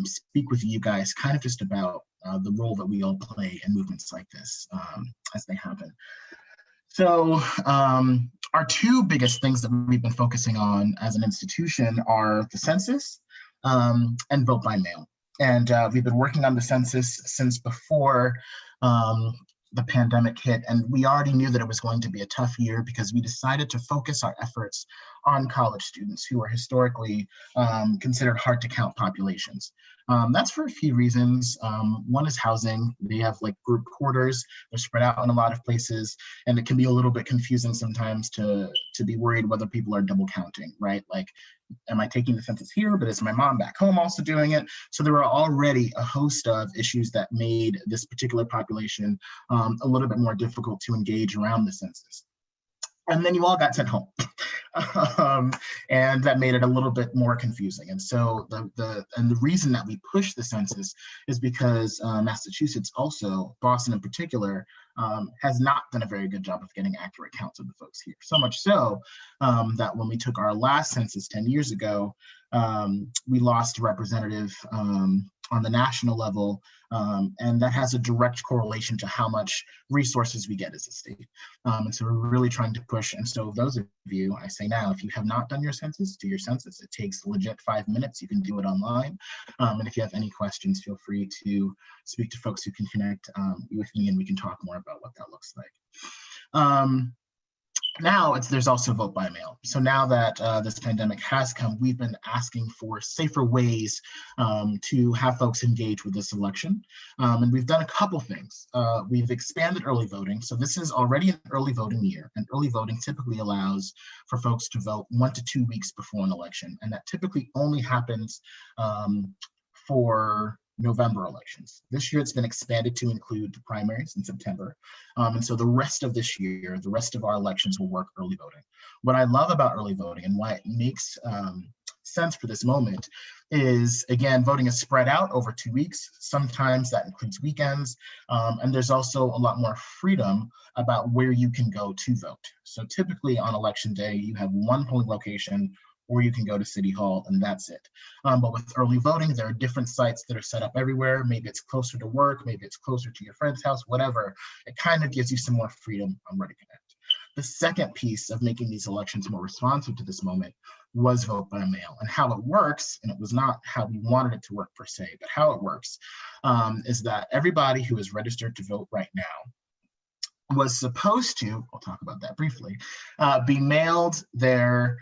speak with you guys kind of just about the role that we all play in movements like this as they happen. So our two biggest things that we've been focusing on as an institution are the census and vote by mail. And we've been working on the census since before the pandemic hit, and we already knew that it was going to be a tough year because we decided to focus our efforts on college students who are historically considered hard to count populations. That's for a few reasons. One is housing. They have like group quarters. They're spread out in a lot of places, and it can be a little bit confusing sometimes to be worried whether people are double counting, right? Like, am I taking the census here, but is my mom back home also doing it? So there were already a host of issues that made this particular population a little bit more difficult to engage around the census. And then you all got sent home. And that made it a little bit more confusing. And so the reason that we push the census is because Massachusetts also, Boston in particular, has not done a very good job of getting accurate counts of the folks here. So much so that when we took our last census 10 years ago, we lost a representative on the national level, and that has a direct correlation to how much resources we get as a state. And so we're really trying to push. And so those of you, I say now, if you have not done your census, do your census. It takes legit 5 minutes. You can do it online. And if you have any questions, feel free to speak to folks who can connect with me, and we can talk more about what that looks like. Now there's also vote by mail. So now that this pandemic has come, we've been asking for safer ways to have folks engage with this election. And we've done a couple things. We've expanded early voting. So this is already an early voting year, and early voting typically allows for folks to vote 1 to 2 weeks before an election. And that typically only happens for November elections. This year it's been expanded to include the primaries in September. And so the rest of this year, the rest of our elections will work early voting. What I love about early voting and why it makes sense for this moment is, again, voting is spread out over 2 weeks. Sometimes that includes weekends. And there's also a lot more freedom about where you can go to vote. So typically on election day, you have one polling location, or you can go to City Hall and that's it. But with early voting, there are different sites that are set up everywhere. Maybe it's closer to work, maybe it's closer to your friend's house, whatever. It kind of gives you some more freedom on where to connect. The second piece of making these elections more responsive to this moment was vote by mail. And how it works, and it was not how we wanted it to work per se, but how it works is that everybody who is registered to vote right now was supposed to, I'll talk about that briefly, be mailed their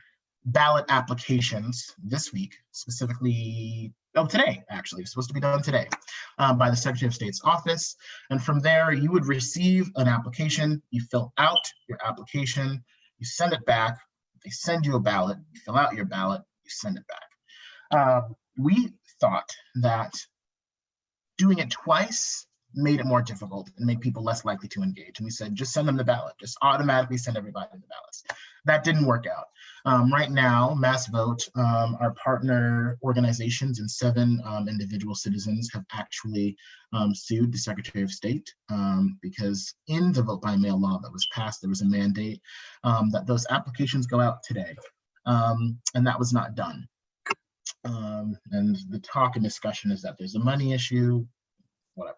ballot applications this week, specifically, today, actually, it's supposed to be done today by the Secretary of State's office. And from there, you would receive an application, you fill out your application, you send it back, they send you a ballot, you fill out your ballot, you send it back. We thought that doing it twice made it more difficult and made people less likely to engage. And we said, just send them the ballot, just automatically send everybody the ballots. That didn't work out. Right now, MassVote, our partner organizations and 7 individual citizens have actually sued the Secretary of State because in the vote by mail law that was passed, there was a mandate that those applications go out today. And that was not done. And the talk and discussion is that there's a money issue, whatever.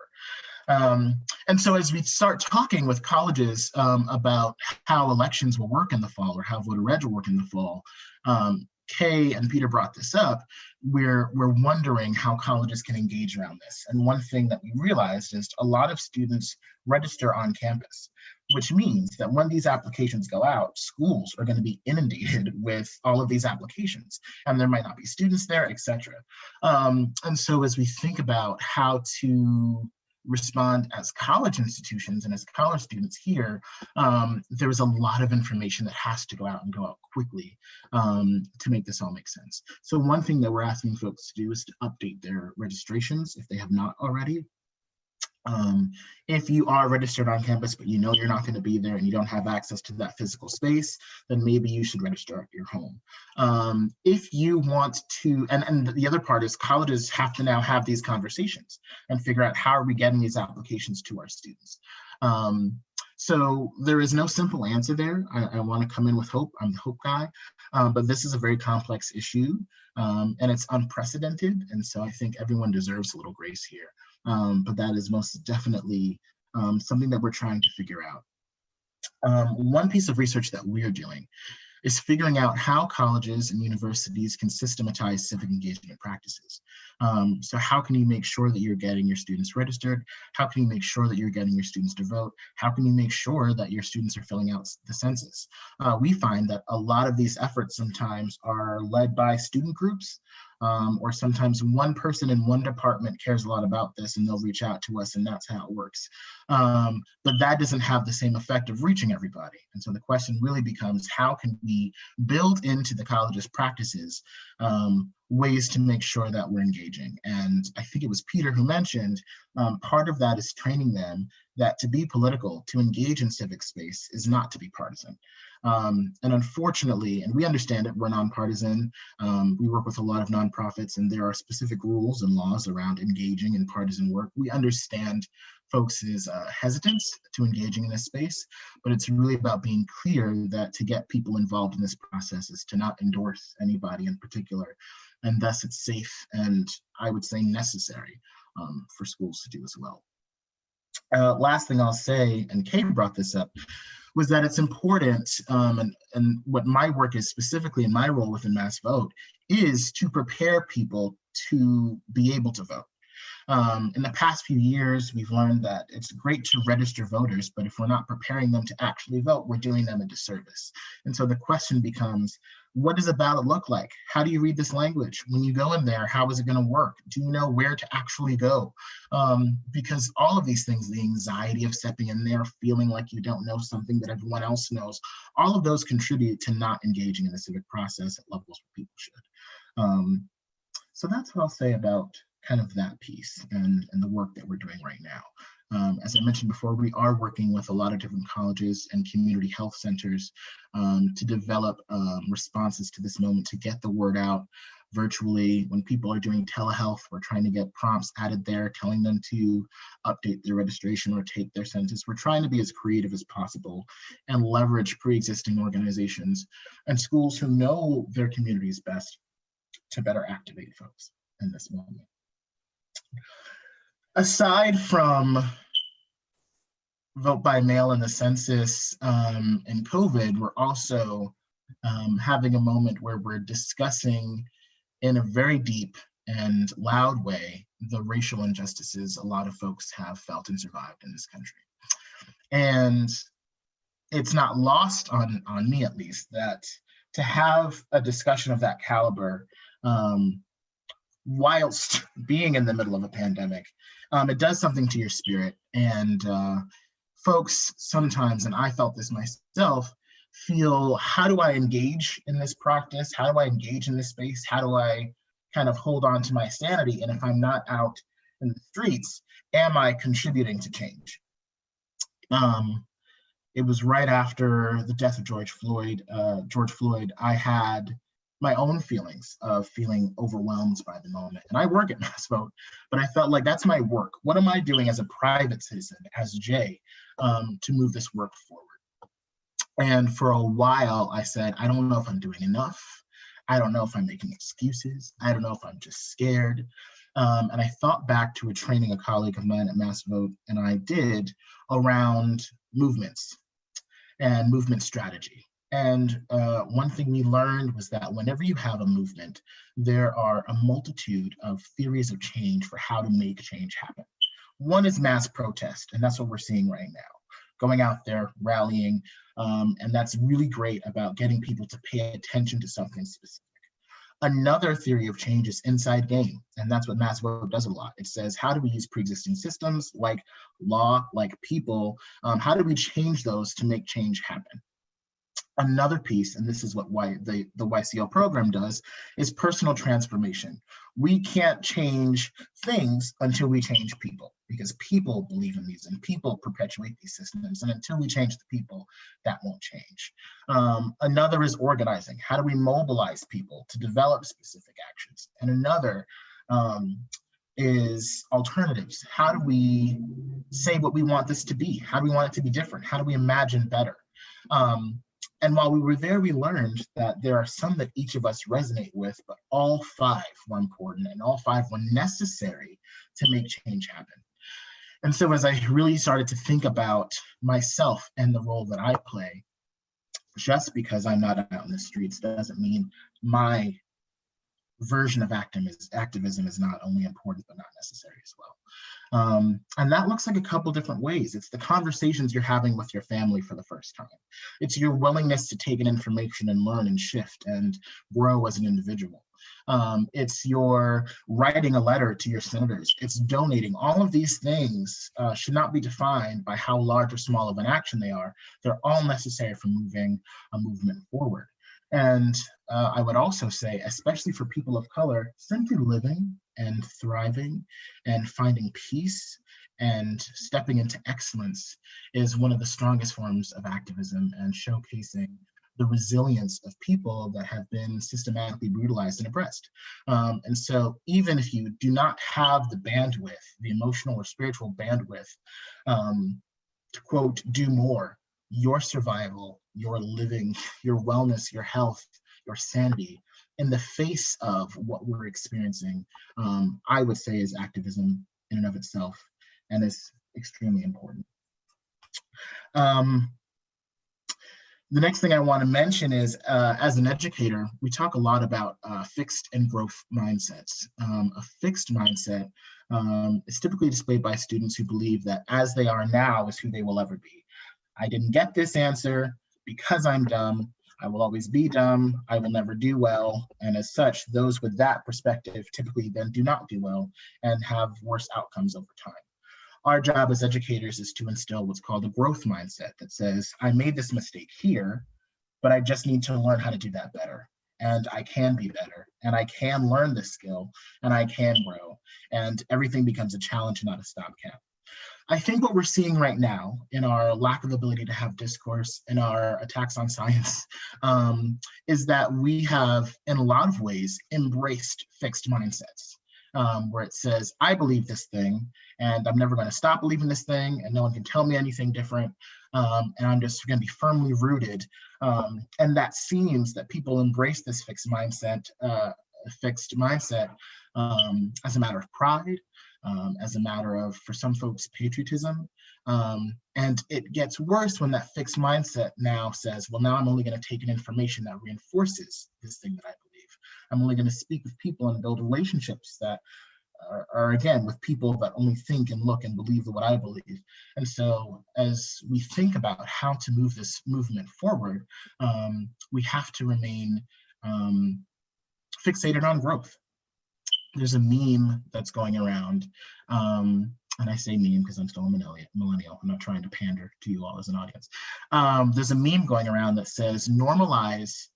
And so as we start talking with colleges about how elections will work in the fall or how voter reg will work in the fall, Kay and Peter brought this up, we're wondering how colleges can engage around this. And one thing that we realized is a lot of students register on campus, which means that when these applications go out, schools are going to be inundated with all of these applications, and there might not be students there, et cetera. And so as we think about how to respond as college institutions and as college students here, there is a lot of information that has to go out and go out quickly to make this all make sense. So one thing that we're asking folks to do is to update their registrations if they have not already. If you are registered on campus, but you know you're not going to be there and you don't have access to that physical space, then maybe you should register at your home. If you want to, and the other part is colleges have to now have these conversations and figure out how are we getting these applications to our students. So there is no simple answer there. I want to come in with hope. I'm the hope guy, but this is a very complex issue and it's unprecedented. And so I think everyone deserves a little grace here. But that is most definitely something that we're trying to figure out. One piece of research that we're doing is figuring out how colleges and universities can systematize civic engagement practices. So how can you make sure that you're getting your students registered? How can you make sure that you're getting your students to vote? How can you make sure that your students are filling out the census? We find that a lot of these efforts sometimes are led by student groups, or sometimes one person in one department cares a lot about this and they'll reach out to us and that's how it works. But that doesn't have the same effect of reaching everybody. And so the question really becomes, how can we build into the college's practices ways to make sure that we're engaging? And I think it was Peter who mentioned part of that is training them that to be political, to engage in civic space is not to be partisan. And unfortunately, and we understand it, we're nonpartisan. We work with a lot of nonprofits and there are specific rules and laws around engaging in partisan work. We understand folks' hesitance to engaging in this space, but it's really about being clear that to get people involved in this process is to not endorse anybody in particular. And thus it's safe and I would say necessary for schools to do as well. Last thing I'll say, and Kay brought this up, was that it's important, and what my work is specifically in my role within Mass Vote, is to prepare people to be able to vote. In the past few years, we've learned that it's great to register voters, but if we're not preparing them to actually vote, we're doing them a disservice. And so the question becomes, what does a ballot look like? How do you read this language? When you go in there, how is it going to work? Do you know where to actually go? Because all of these things, the anxiety of stepping in there, feeling like you don't know something that everyone else knows, all of those contribute to not engaging in the civic process at levels where people should. So that's what I'll say about kind of that piece and the work that we're doing right now. As I mentioned before, we are working with a lot of different colleges and community health centers to develop responses to this moment, to get the word out virtually. When people are doing telehealth, we're trying to get prompts added there, telling them to update their registration or take their census. We're trying to be as creative as possible and leverage pre-existing organizations and schools who know their communities best to better activate folks in this moment. Aside from vote by mail and the census and COVID, we're also having a moment where we're discussing in a very deep and loud way the racial injustices a lot of folks have felt and survived in this country. And it's not lost on me, at least, that to have a discussion of that caliber whilst being in the middle of a pandemic, it does something to your spirit. And folks sometimes, and I felt this myself, feel, how do I engage in this practice? How do I engage in this space? How do I kind of hold on to my sanity? And if I'm not out in the streets, am I contributing to change? It was right after the death of George Floyd, I had my own feelings of feeling overwhelmed by the moment. And I work at Mass Vote, but I felt like that's my work. What am I doing as a private citizen, as Jay, to move this work forward? And for a while, I said, I don't know if I'm doing enough. I don't know if I'm making excuses. I don't know if I'm just scared. And I thought back to a training a colleague of mine at Mass Vote and I did around movements and movement strategy. And one thing we learned was that whenever you have a movement, there are a multitude of theories of change for how to make change happen. One is mass protest, and that's what we're seeing right now. Going out there, rallying, and that's really great about getting people to pay attention to something specific. Another theory of change is inside game, and that's what Mass Vote does a lot. It says, how do we use pre-existing systems like law, like people, how do we change those to make change happen? Another piece, and this is what the YCL program does, is personal transformation. We can't change things until we change people, because people believe in these and people perpetuate these systems. And until we change the people, that won't change. Another is organizing. How do we mobilize people to develop specific actions? And another is alternatives. How do we say what we want this to be? How do we want it to be different? How do we imagine better? And while we were there, we learned that there are some that each of us resonate with, but all 5 were important and all 5 were necessary to make change happen. And so as I really started to think about myself and the role that I play, just because I'm not out in the streets doesn't mean my version of activism is not only important, but not necessary as well. And that looks like a couple different ways. It's the conversations you're having with your family for the first time. It's your willingness to take in information and learn and shift and grow as an individual. It's your writing a letter to your senators. It's donating. All of these things should not be defined by how large or small of an action they are. They're all necessary for moving a movement forward. And I would also say, especially for people of color, simply living and thriving and finding peace and stepping into excellence is one of the strongest forms of activism and showcasing the resilience of people that have been systematically brutalized and oppressed. And so even if you do not have the bandwidth, the emotional or spiritual bandwidth to quote, do more, your survival, your living, your wellness, your health, your sanity, in the face of what we're experiencing, I would say is activism in and of itself, and is extremely important. The next thing I want to mention is, as an educator, we talk a lot about fixed and growth mindsets. A fixed mindset is typically displayed by students who believe that as they are now is who they will ever be. I didn't get this answer because I'm dumb. I will always be dumb. I will never do well. And as such, those with that perspective typically then do not do well and have worse outcomes over time. Our job as educators is to instill what's called a growth mindset that says, I made this mistake here, but I just need to learn how to do that better. And I can be better, and I can learn this skill, and I can grow. And everything becomes a challenge, not a stopgap. I think what we're seeing right now in our lack of ability to have discourse, in our attacks on science, is that we have, in a lot of ways, embraced fixed mindsets, where it says, I believe this thing, and I'm never going to stop believing this thing, and no one can tell me anything different, and I'm just going to be firmly rooted. And that seems that people embrace this fixed mindset as a matter of pride, as a matter of, for some folks, patriotism. And it gets worse when that fixed mindset now says, well, now I'm only going to take in information that reinforces this thing that I believe. I'm only going to speak with people and build relationships that are again, with people that only think and look and believe what I believe. And so as we think about how to move this movement forward, we have to remain fixated on growth. There's a meme that's going around, and I say meme because I'm still a millennial. I'm not trying to pander to you all as an audience. There's a meme going around that says, normalize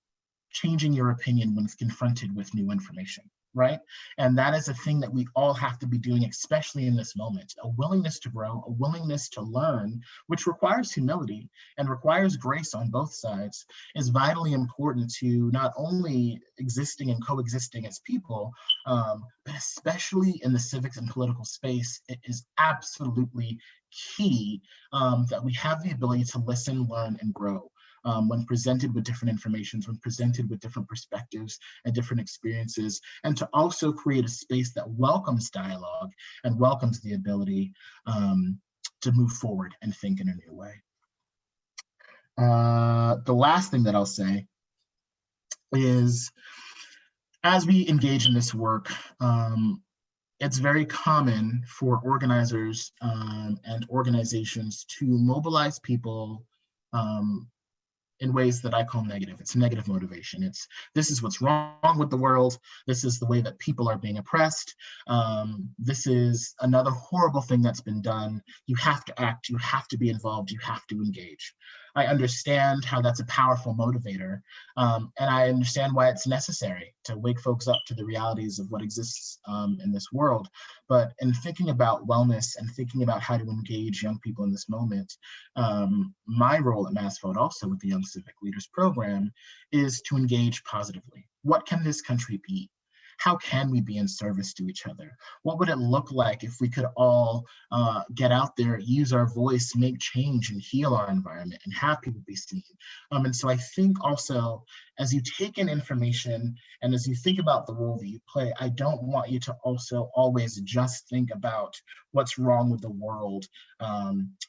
changing your opinion when confronted with new information, right? And that is a thing that we all have to be doing, especially in this moment. A willingness to grow, a willingness to learn, which requires humility and requires grace on both sides, is vitally important to not only existing and coexisting as people, but especially in the civics and political space. It is absolutely key that we have the ability to listen, learn, and grow. When presented with different informations, when presented with different perspectives and different experiences, and to also create a space that welcomes dialogue and welcomes the ability to move forward and think in a new way. The last thing that I'll say is, as we engage in this work, it's very common for organizers and organizations to mobilize people in ways that I call negative. It's negative motivation. It's, this is what's wrong with the world. This is the way that people are being oppressed. This is another horrible thing that's been done. You have to act, you have to be involved, you have to engage. I understand how that's a powerful motivator, and I understand why it's necessary to wake folks up to the realities of what exists in this world. But in thinking about wellness and thinking about how to engage young people in this moment, my role at MassVote, also with the Young Civic Leaders Program, is to engage positively. What can this country be? How can we be in service to each other? What would it look like if we could all get out there, use our voice, make change, and heal our environment, and have people be seen? And so I think also, as you take in information and as you think about the role that you play, I don't want you to also always just think about what's wrong with the world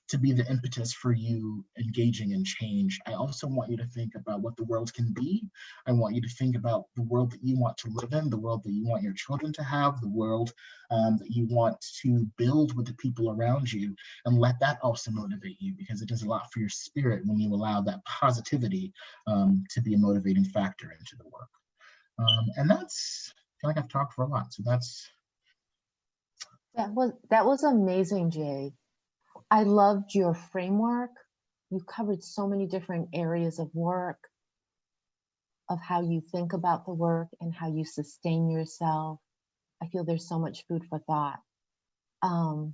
to be the impetus for you engaging in change. I also want you to think about what the world can be. I want you to think about the world that you want to live in, the world that you want your children to have, the world that you want to build with the people around you, and let that also motivate you, because it does a lot for your spirit when you allow that positivity to be a motivating factor into the work. And that's, I feel like I've talked for a lot, so that's. That was amazing, Jay. I loved your framework. You covered so many different areas of work, of how you think about the work and how you sustain yourself. I feel there's so much food for thought. On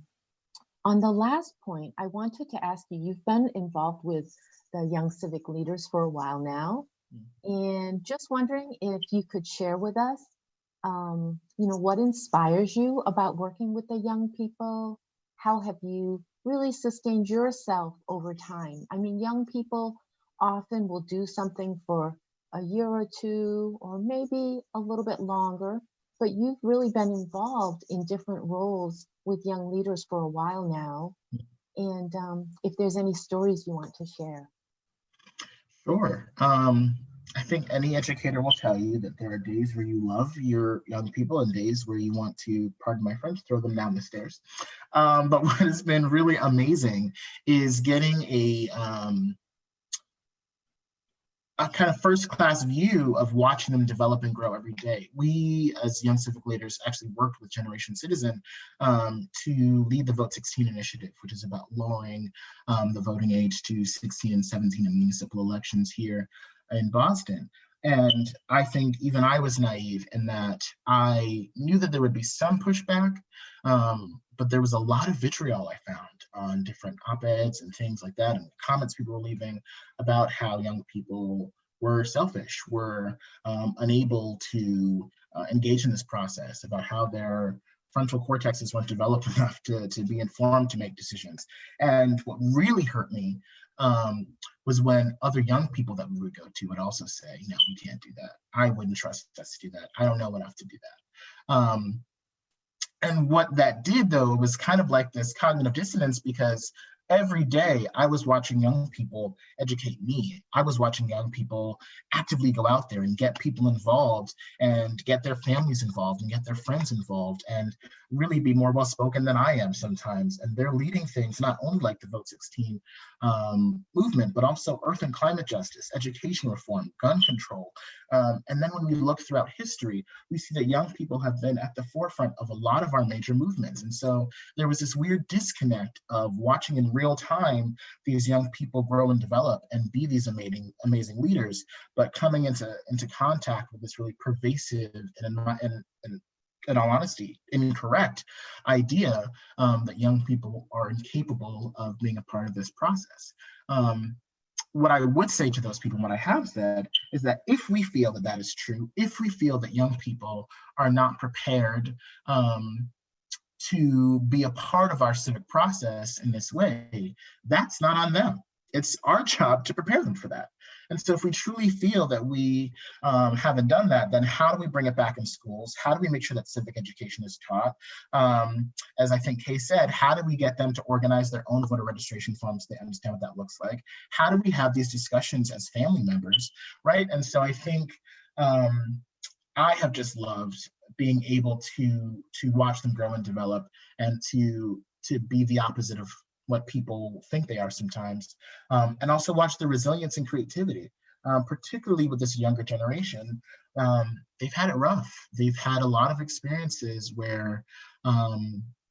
the last point, I wanted to ask you, you've been involved with the Young Civic Leaders for a while now, and just wondering if you could share with us, what inspires you about working with the young people? How have you really sustained yourself over time? I mean, young people often will do something for a year or two, or maybe a little bit longer, but you've really been involved in different roles with young leaders for a while now. And if there's any stories you want to share. Sure. I think any educator will tell you that there are days where you love your young people and days where you want to, pardon my French, throw them down the stairs. But what has been really amazing is getting a kind of first-class view of watching them develop and grow every day. We, as Young Civic Leaders, actually worked with Generation Citizen to lead the Vote 16 initiative, which is about lowering the voting age to 16 and 17 in municipal elections here in Boston. And I think even I was naive in that I knew that there would be some pushback, but there was a lot of vitriol I found on different op-eds and things like that, and comments people were leaving about how young people were selfish, were unable to engage in this process, about how their frontal cortexes weren't developed enough to be informed to make decisions. And what really hurt me was when other young people that we would go to would also say, no, we can't do that. I wouldn't trust us to do that. I don't know enough to do that. And what that did, though, was kind of like this cognitive dissonance, because every day I was watching young people educate me. I was watching young people actively go out there and get people involved and get their families involved and get their friends involved and really be more well-spoken than I am sometimes. And they're leading things not only like the Vote 16 movement, but also earth and climate justice, education reform, gun control. And then when we look throughout history, we see that young people have been at the forefront of a lot of our major movements. And so there was this weird disconnect of watching in real time these young people grow and develop and be these amazing leaders, but coming into contact with this really pervasive and in all honesty, incorrect idea that young people are incapable of being a part of this process. What I would say to those people, what I have said, is that if we feel that that is true, if we feel that young people are not prepared to be a part of our civic process in this way, that's not on them. It's our job to prepare them for that. And so if we truly feel that we haven't done that, then how do we bring it back in schools? How do we make sure that civic education is taught? As I think Kay said, how do we get them to organize their own voter registration forms so they understand what that looks like? How do we have these discussions as family members, right? And so I think I have just loved being able to watch them grow and develop and to be the opposite of what people think they are sometimes, and also watch the resilience and creativity, particularly with this younger generation. They've had it rough. They've had a lot of experiences where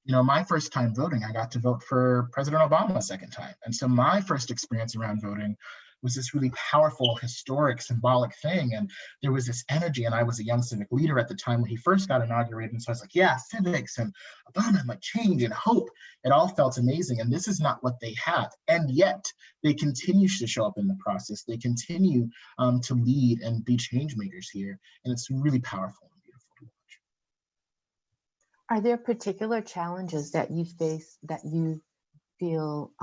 my first time voting, I got to vote for President Obama a second time. And so my first experience around voting was this really powerful, historic, symbolic thing. And there was this energy, and I was a young civic leader at the time when he first got inaugurated. And so I was like, yeah, civics and Obama and like change and hope. It all felt amazing. And this is not what they have. And yet they continue to show up in the process. They continue to lead and be change makers here. And it's really powerful and beautiful to watch. Are there particular challenges that you face that you feel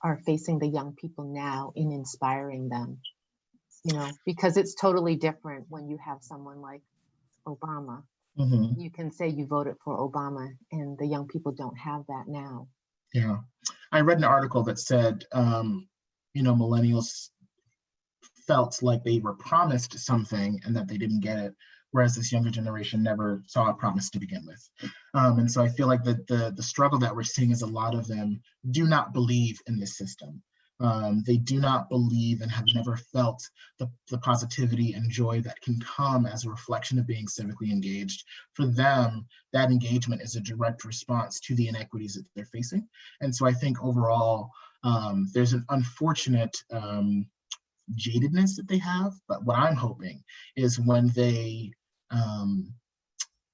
are facing the young people now in inspiring them? Because it's totally different when you have someone like Obama. Mm-hmm. You can say you voted for Obama, and the young people don't have that now. Yeah, I read an article that said, millennials felt like they were promised something and that they didn't get it, whereas this younger generation never saw a promise to begin with. And so I feel like the struggle that we're seeing is a lot of them do not believe in this system. They do not believe and have never felt the positivity and joy that can come as a reflection of being civically engaged. For them, that engagement is a direct response to the inequities that they're facing. And so I think overall, there's an unfortunate jadedness that they have, but what I'm hoping is when they,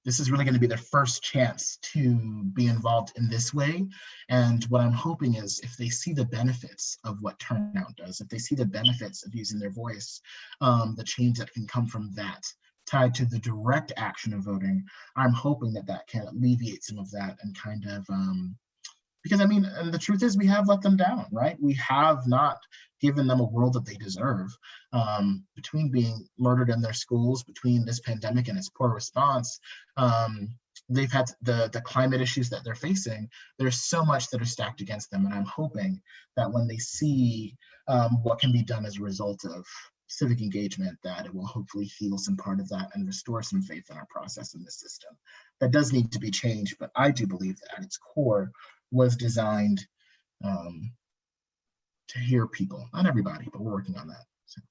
this is really going to be their first chance to be involved in this way. And what I'm hoping is if they see the benefits of what turnout does, if they see the benefits of using their voice, the change that can come from that tied to the direct action of voting, I'm hoping that that can alleviate some of that and kind of, because I mean, and the truth is we have let them down, right? We have not given them a world that they deserve. Between being murdered in their schools, between this pandemic and its poor response, they've had the climate issues that they're facing. There's so much that are stacked against them. And I'm hoping that when they see what can be done as a result of civic engagement, that it will hopefully heal some part of that and restore some faith in our process in the system. That does need to be changed, but I do believe that at its core was designed to hear people, not everybody, but we're working on that. So.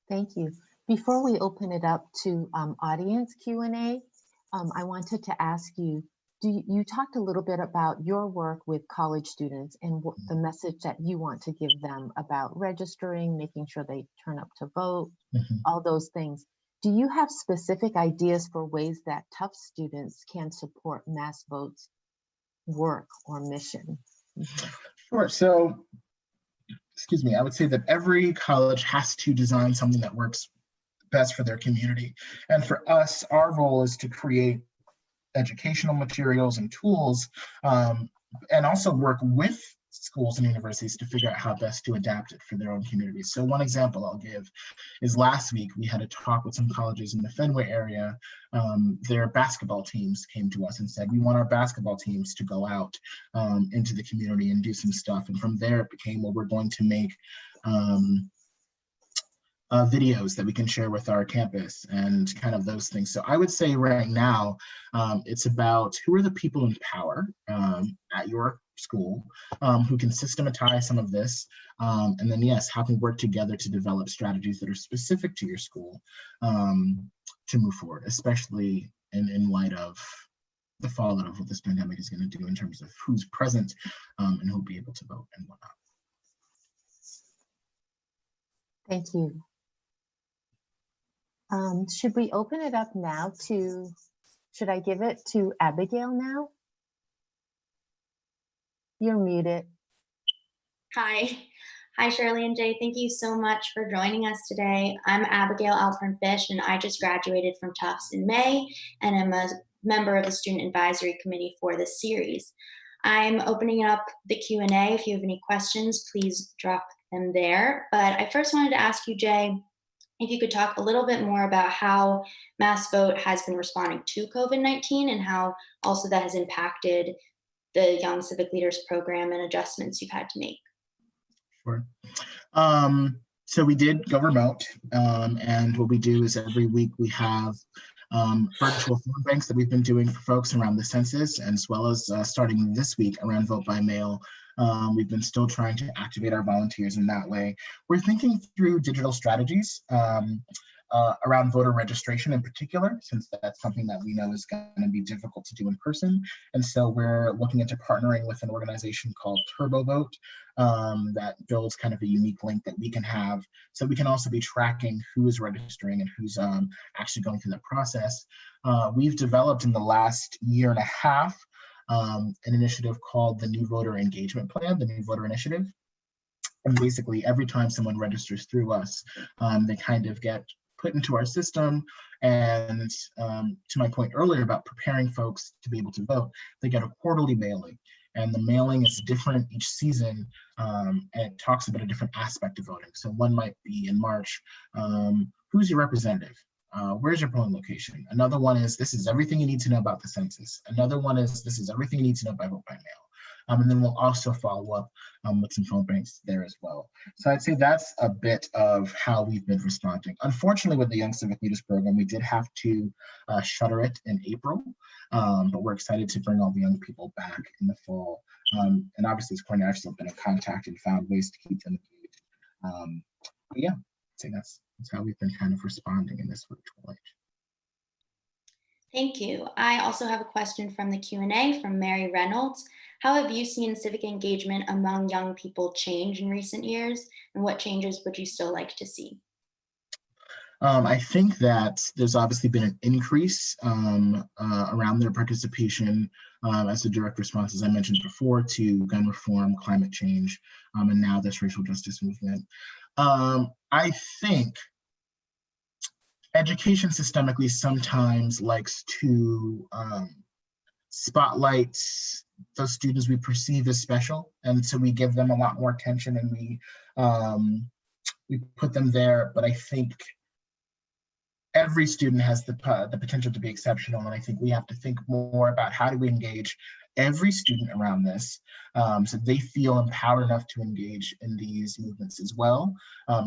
Thank you. Before we open it up to audience Q&A, I wanted to ask you, you talked a little bit about your work with college students and what the message that you want to give them about registering, making sure they turn up to vote, all those things. Do you have specific ideas for ways that Tufts students can support MassVote's work or mission? Sure. So, excuse me, I would say that every college has to design something that works best for their community. And for us, our role is to create educational materials and tools, and also work with schools and universities to figure out how best to adapt it for their own communities. So one example I'll give is last week we had a talk with some colleges in the Fenway area. Their basketball teams came to us and said, we want our basketball teams to go out into the community and do some stuff. And from there it became, well, we're going to make videos that we can share with our campus and kind of those things. So I would say right now, it's about who are the people in power at your school who can systematize some of this. And then yes, how can we work together to develop strategies that are specific to your school to move forward, especially in light of the fallout of what this pandemic is going to do in terms of who's present and who'll be able to vote and whatnot. Thank you. Should we open it up now to, should I give it to Abigail now? You're muted. Hi. Hi, Shirley and Jay. Thank you so much for joining us today. I'm Abigail Alpern-Fish, and I just graduated from Tufts in May, and I'm a member of the Student Advisory Committee for this series. I'm opening up the Q&A. If you have any questions, please drop them there. But I first wanted to ask you, Jay, if you could talk a little bit more about how MassVote has been responding to COVID-19 and how also that has impacted the Young Civic Leaders Program and adjustments you've had to make. Sure. So we did go remote, and what we do is every week we have virtual phone banks that we've been doing for folks around the census, and as well as starting this week around vote by mail. We've been still trying to activate our volunteers in that way. We're thinking through digital strategies. around voter registration in particular, since that's something that we know is going to be difficult to do in person. And so we're looking into partnering with an organization called TurboVote that builds kind of a unique link that we can have, so we can also be tracking who is registering and who's actually going through that process. We've developed in the last year and a half an initiative called the New Voter Engagement Plan, the New Voter Initiative. And basically every time someone registers through us, they kind of get put into our system. And to my point earlier about preparing folks to be able to vote, they get a quarterly mailing. And the mailing is different each season, and it talks about a different aspect of voting. So one might be in March, who's your representative? Where's your polling location? Another one is, this is everything you need to know about the census. Another one is, this is everything you need to know about vote by mail. And then we'll also follow up with some phone banks there as well. So I'd say that's a bit of how we've been responding. Unfortunately, with the Young Civic Leaders Program, we did have to shutter it in April, but we're excited to bring all the young people back in the fall. And obviously, as Courtney, I've still been in contact and found ways to keep them engaged. But yeah, I'd say that's how we've been kind of responding in this virtual age. Thank you. I also have a question from the Q&A from Mary Reynolds. How have you seen civic engagement among young people change in recent years, and what changes would you still like to see? I think that there's obviously been an increase around their participation as a direct response, as I mentioned before, to gun reform, climate change, and now this racial justice movement. I think education systemically sometimes likes to spotlight those students we perceive as special, and so we give them a lot more attention and we put them there. But I think every student has the potential to be exceptional, and I think we have to think more about how do we engage every student around this, so they feel empowered enough to engage in these movements as well.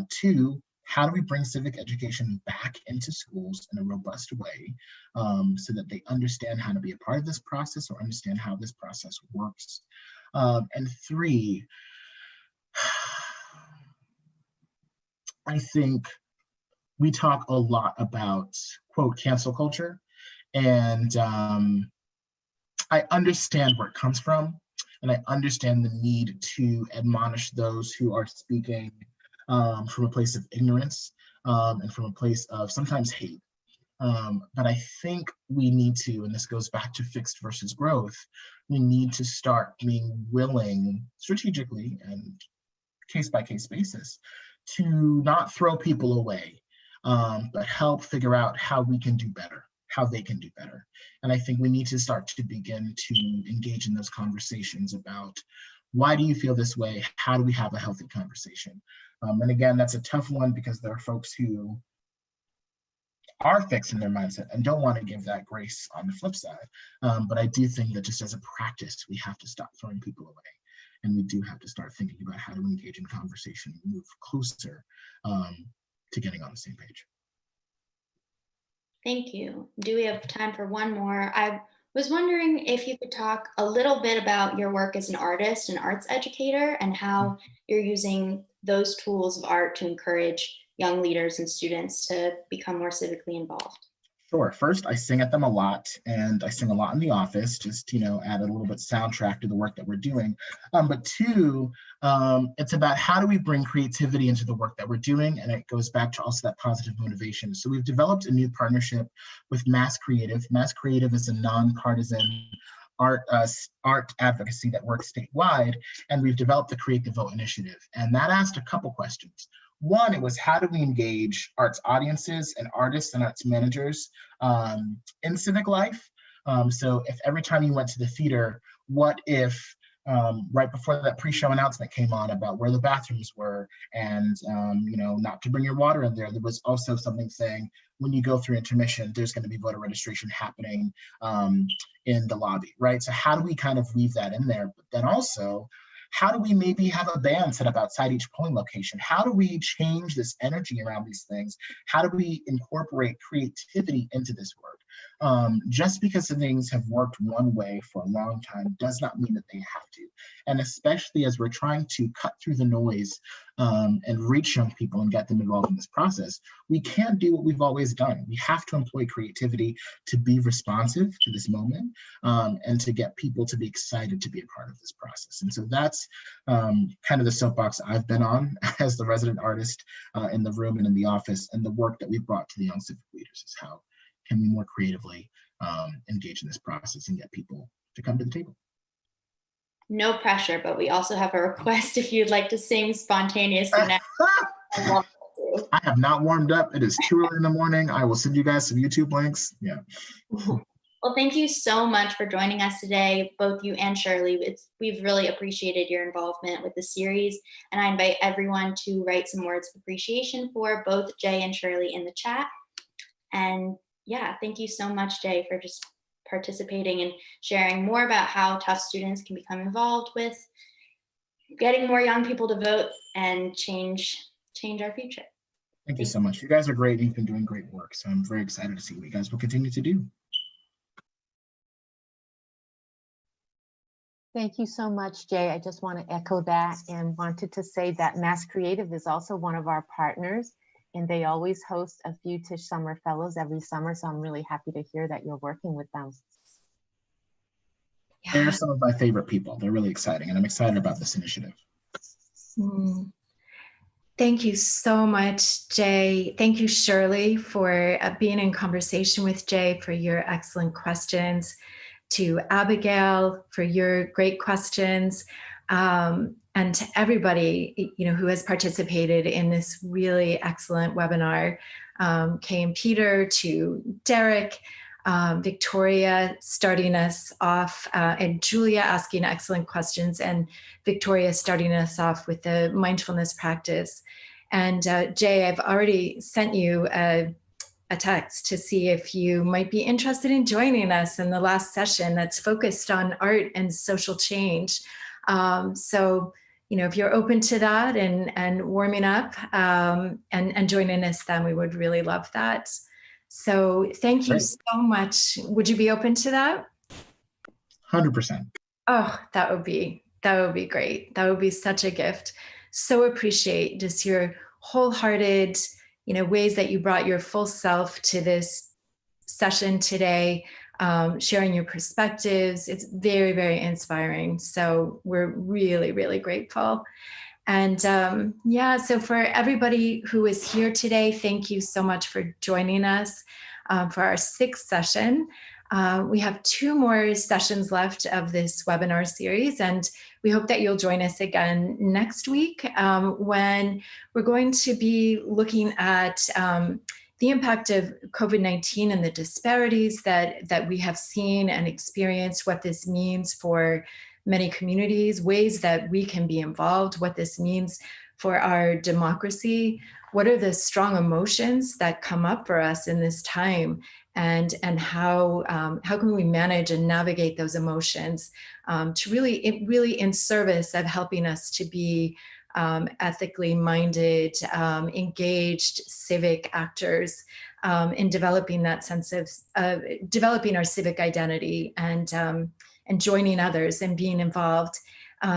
Two, how do we bring civic education back into schools in a robust way, so that they understand how to be a part of this process or understand how this process works? And three, I think we talk a lot about, quote, cancel culture, and I understand where it comes from, and I understand the need to admonish those who are speaking from a place of ignorance and from a place of sometimes hate. But I think we need to, and this goes back to fixed versus growth, we need to start being willing strategically and case-by-case basis to not throw people away, but help figure out how we can do better, how they can do better. And I think we need to start to begin to engage in those conversations about, why do you feel this way? How do we have a healthy conversation? And again, that's a tough one because there are folks who are fixed in their mindset and don't want to give that grace on the flip side. But I do think that just as a practice, we have to stop throwing people away. And we do have to start thinking about how to engage in conversation and move closer to getting on the same page. Thank you. Do we have time for one more? I was wondering if you could talk a little bit about your work as an artist and arts educator, and how you're using those tools of art to encourage young leaders and students to become more civically involved. Sure. First, I sing at them a lot, and I sing a lot in the office, just, add a little bit soundtrack to the work that we're doing. But two, it's about how do we bring creativity into the work that we're doing, and it goes back to also that positive motivation. So we've developed a new partnership with Mass Creative. Mass Creative is a nonpartisan art advocacy that works statewide, and we've developed the Create the Vote initiative. And that asked a couple questions. One, it was how do we engage arts audiences and artists and arts managers in civic life? So if every time you went to the theater, what if right before that pre-show announcement came on about where the bathrooms were and not to bring your water in there was also something saying, when you go through intermission, there's going to be voter registration happening in the lobby, right? So how do we kind of weave that in there? But then also, how do we maybe have a band set up outside each polling location? How do we change this energy around these things? How do we incorporate creativity into this work? Just because things have worked one way for a long time does not mean that they have to. And especially as we're trying to cut through the noise and reach young people and get them involved in this process, we can't do what we've always done. We have to employ creativity to be responsive to this moment and to get people to be excited to be a part of this process. And so that's kind of the soapbox I've been on as the resident artist in the room and in the office, and the work that we've brought to the Young Civic Leaders is how can we more creatively engage in this process and get people to come to the table. No pressure, but we also have a request if you'd like to sing spontaneously next. I have not warmed up. It is too early in the morning. I will send you guys some YouTube links. Yeah. Well, thank you so much for joining us today, both you and Shirley. We've really appreciated your involvement with the series, and I invite everyone to write some words of appreciation for both Jay and Shirley in the chat. And yeah, thank you so much, Jay, for just participating and sharing more about how Tufts students can become involved with getting more young people to vote and change our future. Thank you so much. You guys are great. You've been doing great work. So I'm very excited to see what you guys will continue to do. Thank you so much, Jay. I just want to echo that and wanted to say that Mass Creative is also one of our partners, and they always host a few Tisch Summer Fellows every summer. So I'm really happy to hear that you're working with them. They're some of my favorite people. They're really exciting, and I'm excited about this initiative. Thank you so much, Jay. Thank you, Shirley, for being in conversation with Jay, for your excellent questions. To Abigail for your great questions, and to everybody who has participated in this really excellent webinar. Kay and Peter, to Derek, Victoria starting us off, and Julia asking excellent questions, and Victoria starting us off with the mindfulness practice. And Jay, I've already sent you a text to see if you might be interested in joining us in the last session that's focused on art and social change. So, if you're open to that and warming up and joining us, then we would really love that. So thank you so much. Would you be open to that? 100%. Oh, that would be great. That would be such a gift. So appreciate just your wholehearted, ways that you brought your full self to this session today, sharing your perspectives. It's very, very inspiring. So we're really, really grateful. And so for everybody who is here today, thank you so much for joining us for our 6th session. We have 2 more sessions left of this webinar series, and we hope that you'll join us again next week when we're going to be looking at the impact of COVID-19 and the disparities that we have seen and experienced, what this means for many communities, ways that we can be involved, what this means for our democracy, what are the strong emotions that come up for us in this time, and how can we manage and navigate those emotions to really in service of helping us to be ethically minded, engaged civic actors in developing that sense of developing our civic identity and joining others and being involved.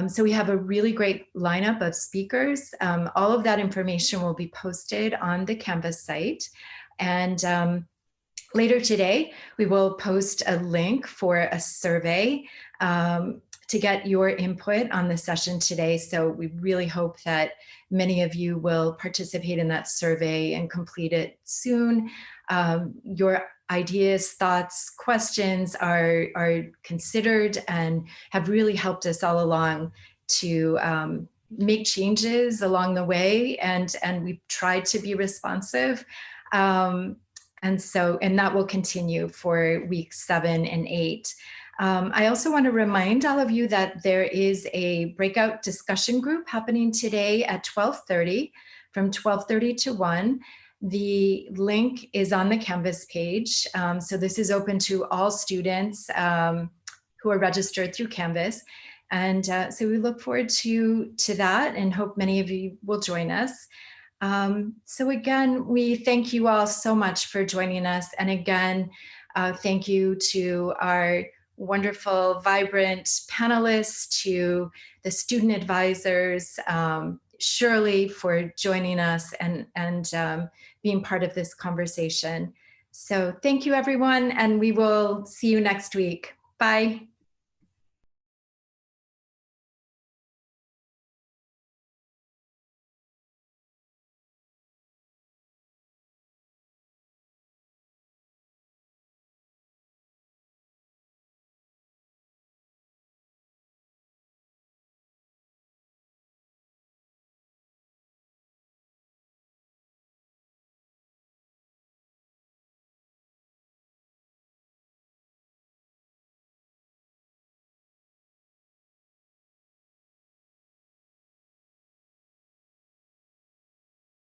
So we have a really great lineup of speakers. All of that information will be posted on the Canvas site. And later today, we will post a link for a survey to get your input on the session today. So we really hope that many of you will participate in that survey and complete it soon. Your ideas, thoughts, questions are considered and have really helped us all along to make changes along the way, and we've tried to be responsive. And that will continue for weeks 7 and 8. I also want to remind all of you that there is a breakout discussion group happening today at 12:30, from 12:30 to 1. The link is on the Canvas page. So this is open to all students who are registered through Canvas. And so we look forward to that and hope many of you will join us. So again, we thank you all so much for joining us. And again, Thank you to our wonderful, vibrant panelists, to the student advisors, Shirley for joining us and being part of this conversation. So thank you, everyone, and we will see you next week. Bye.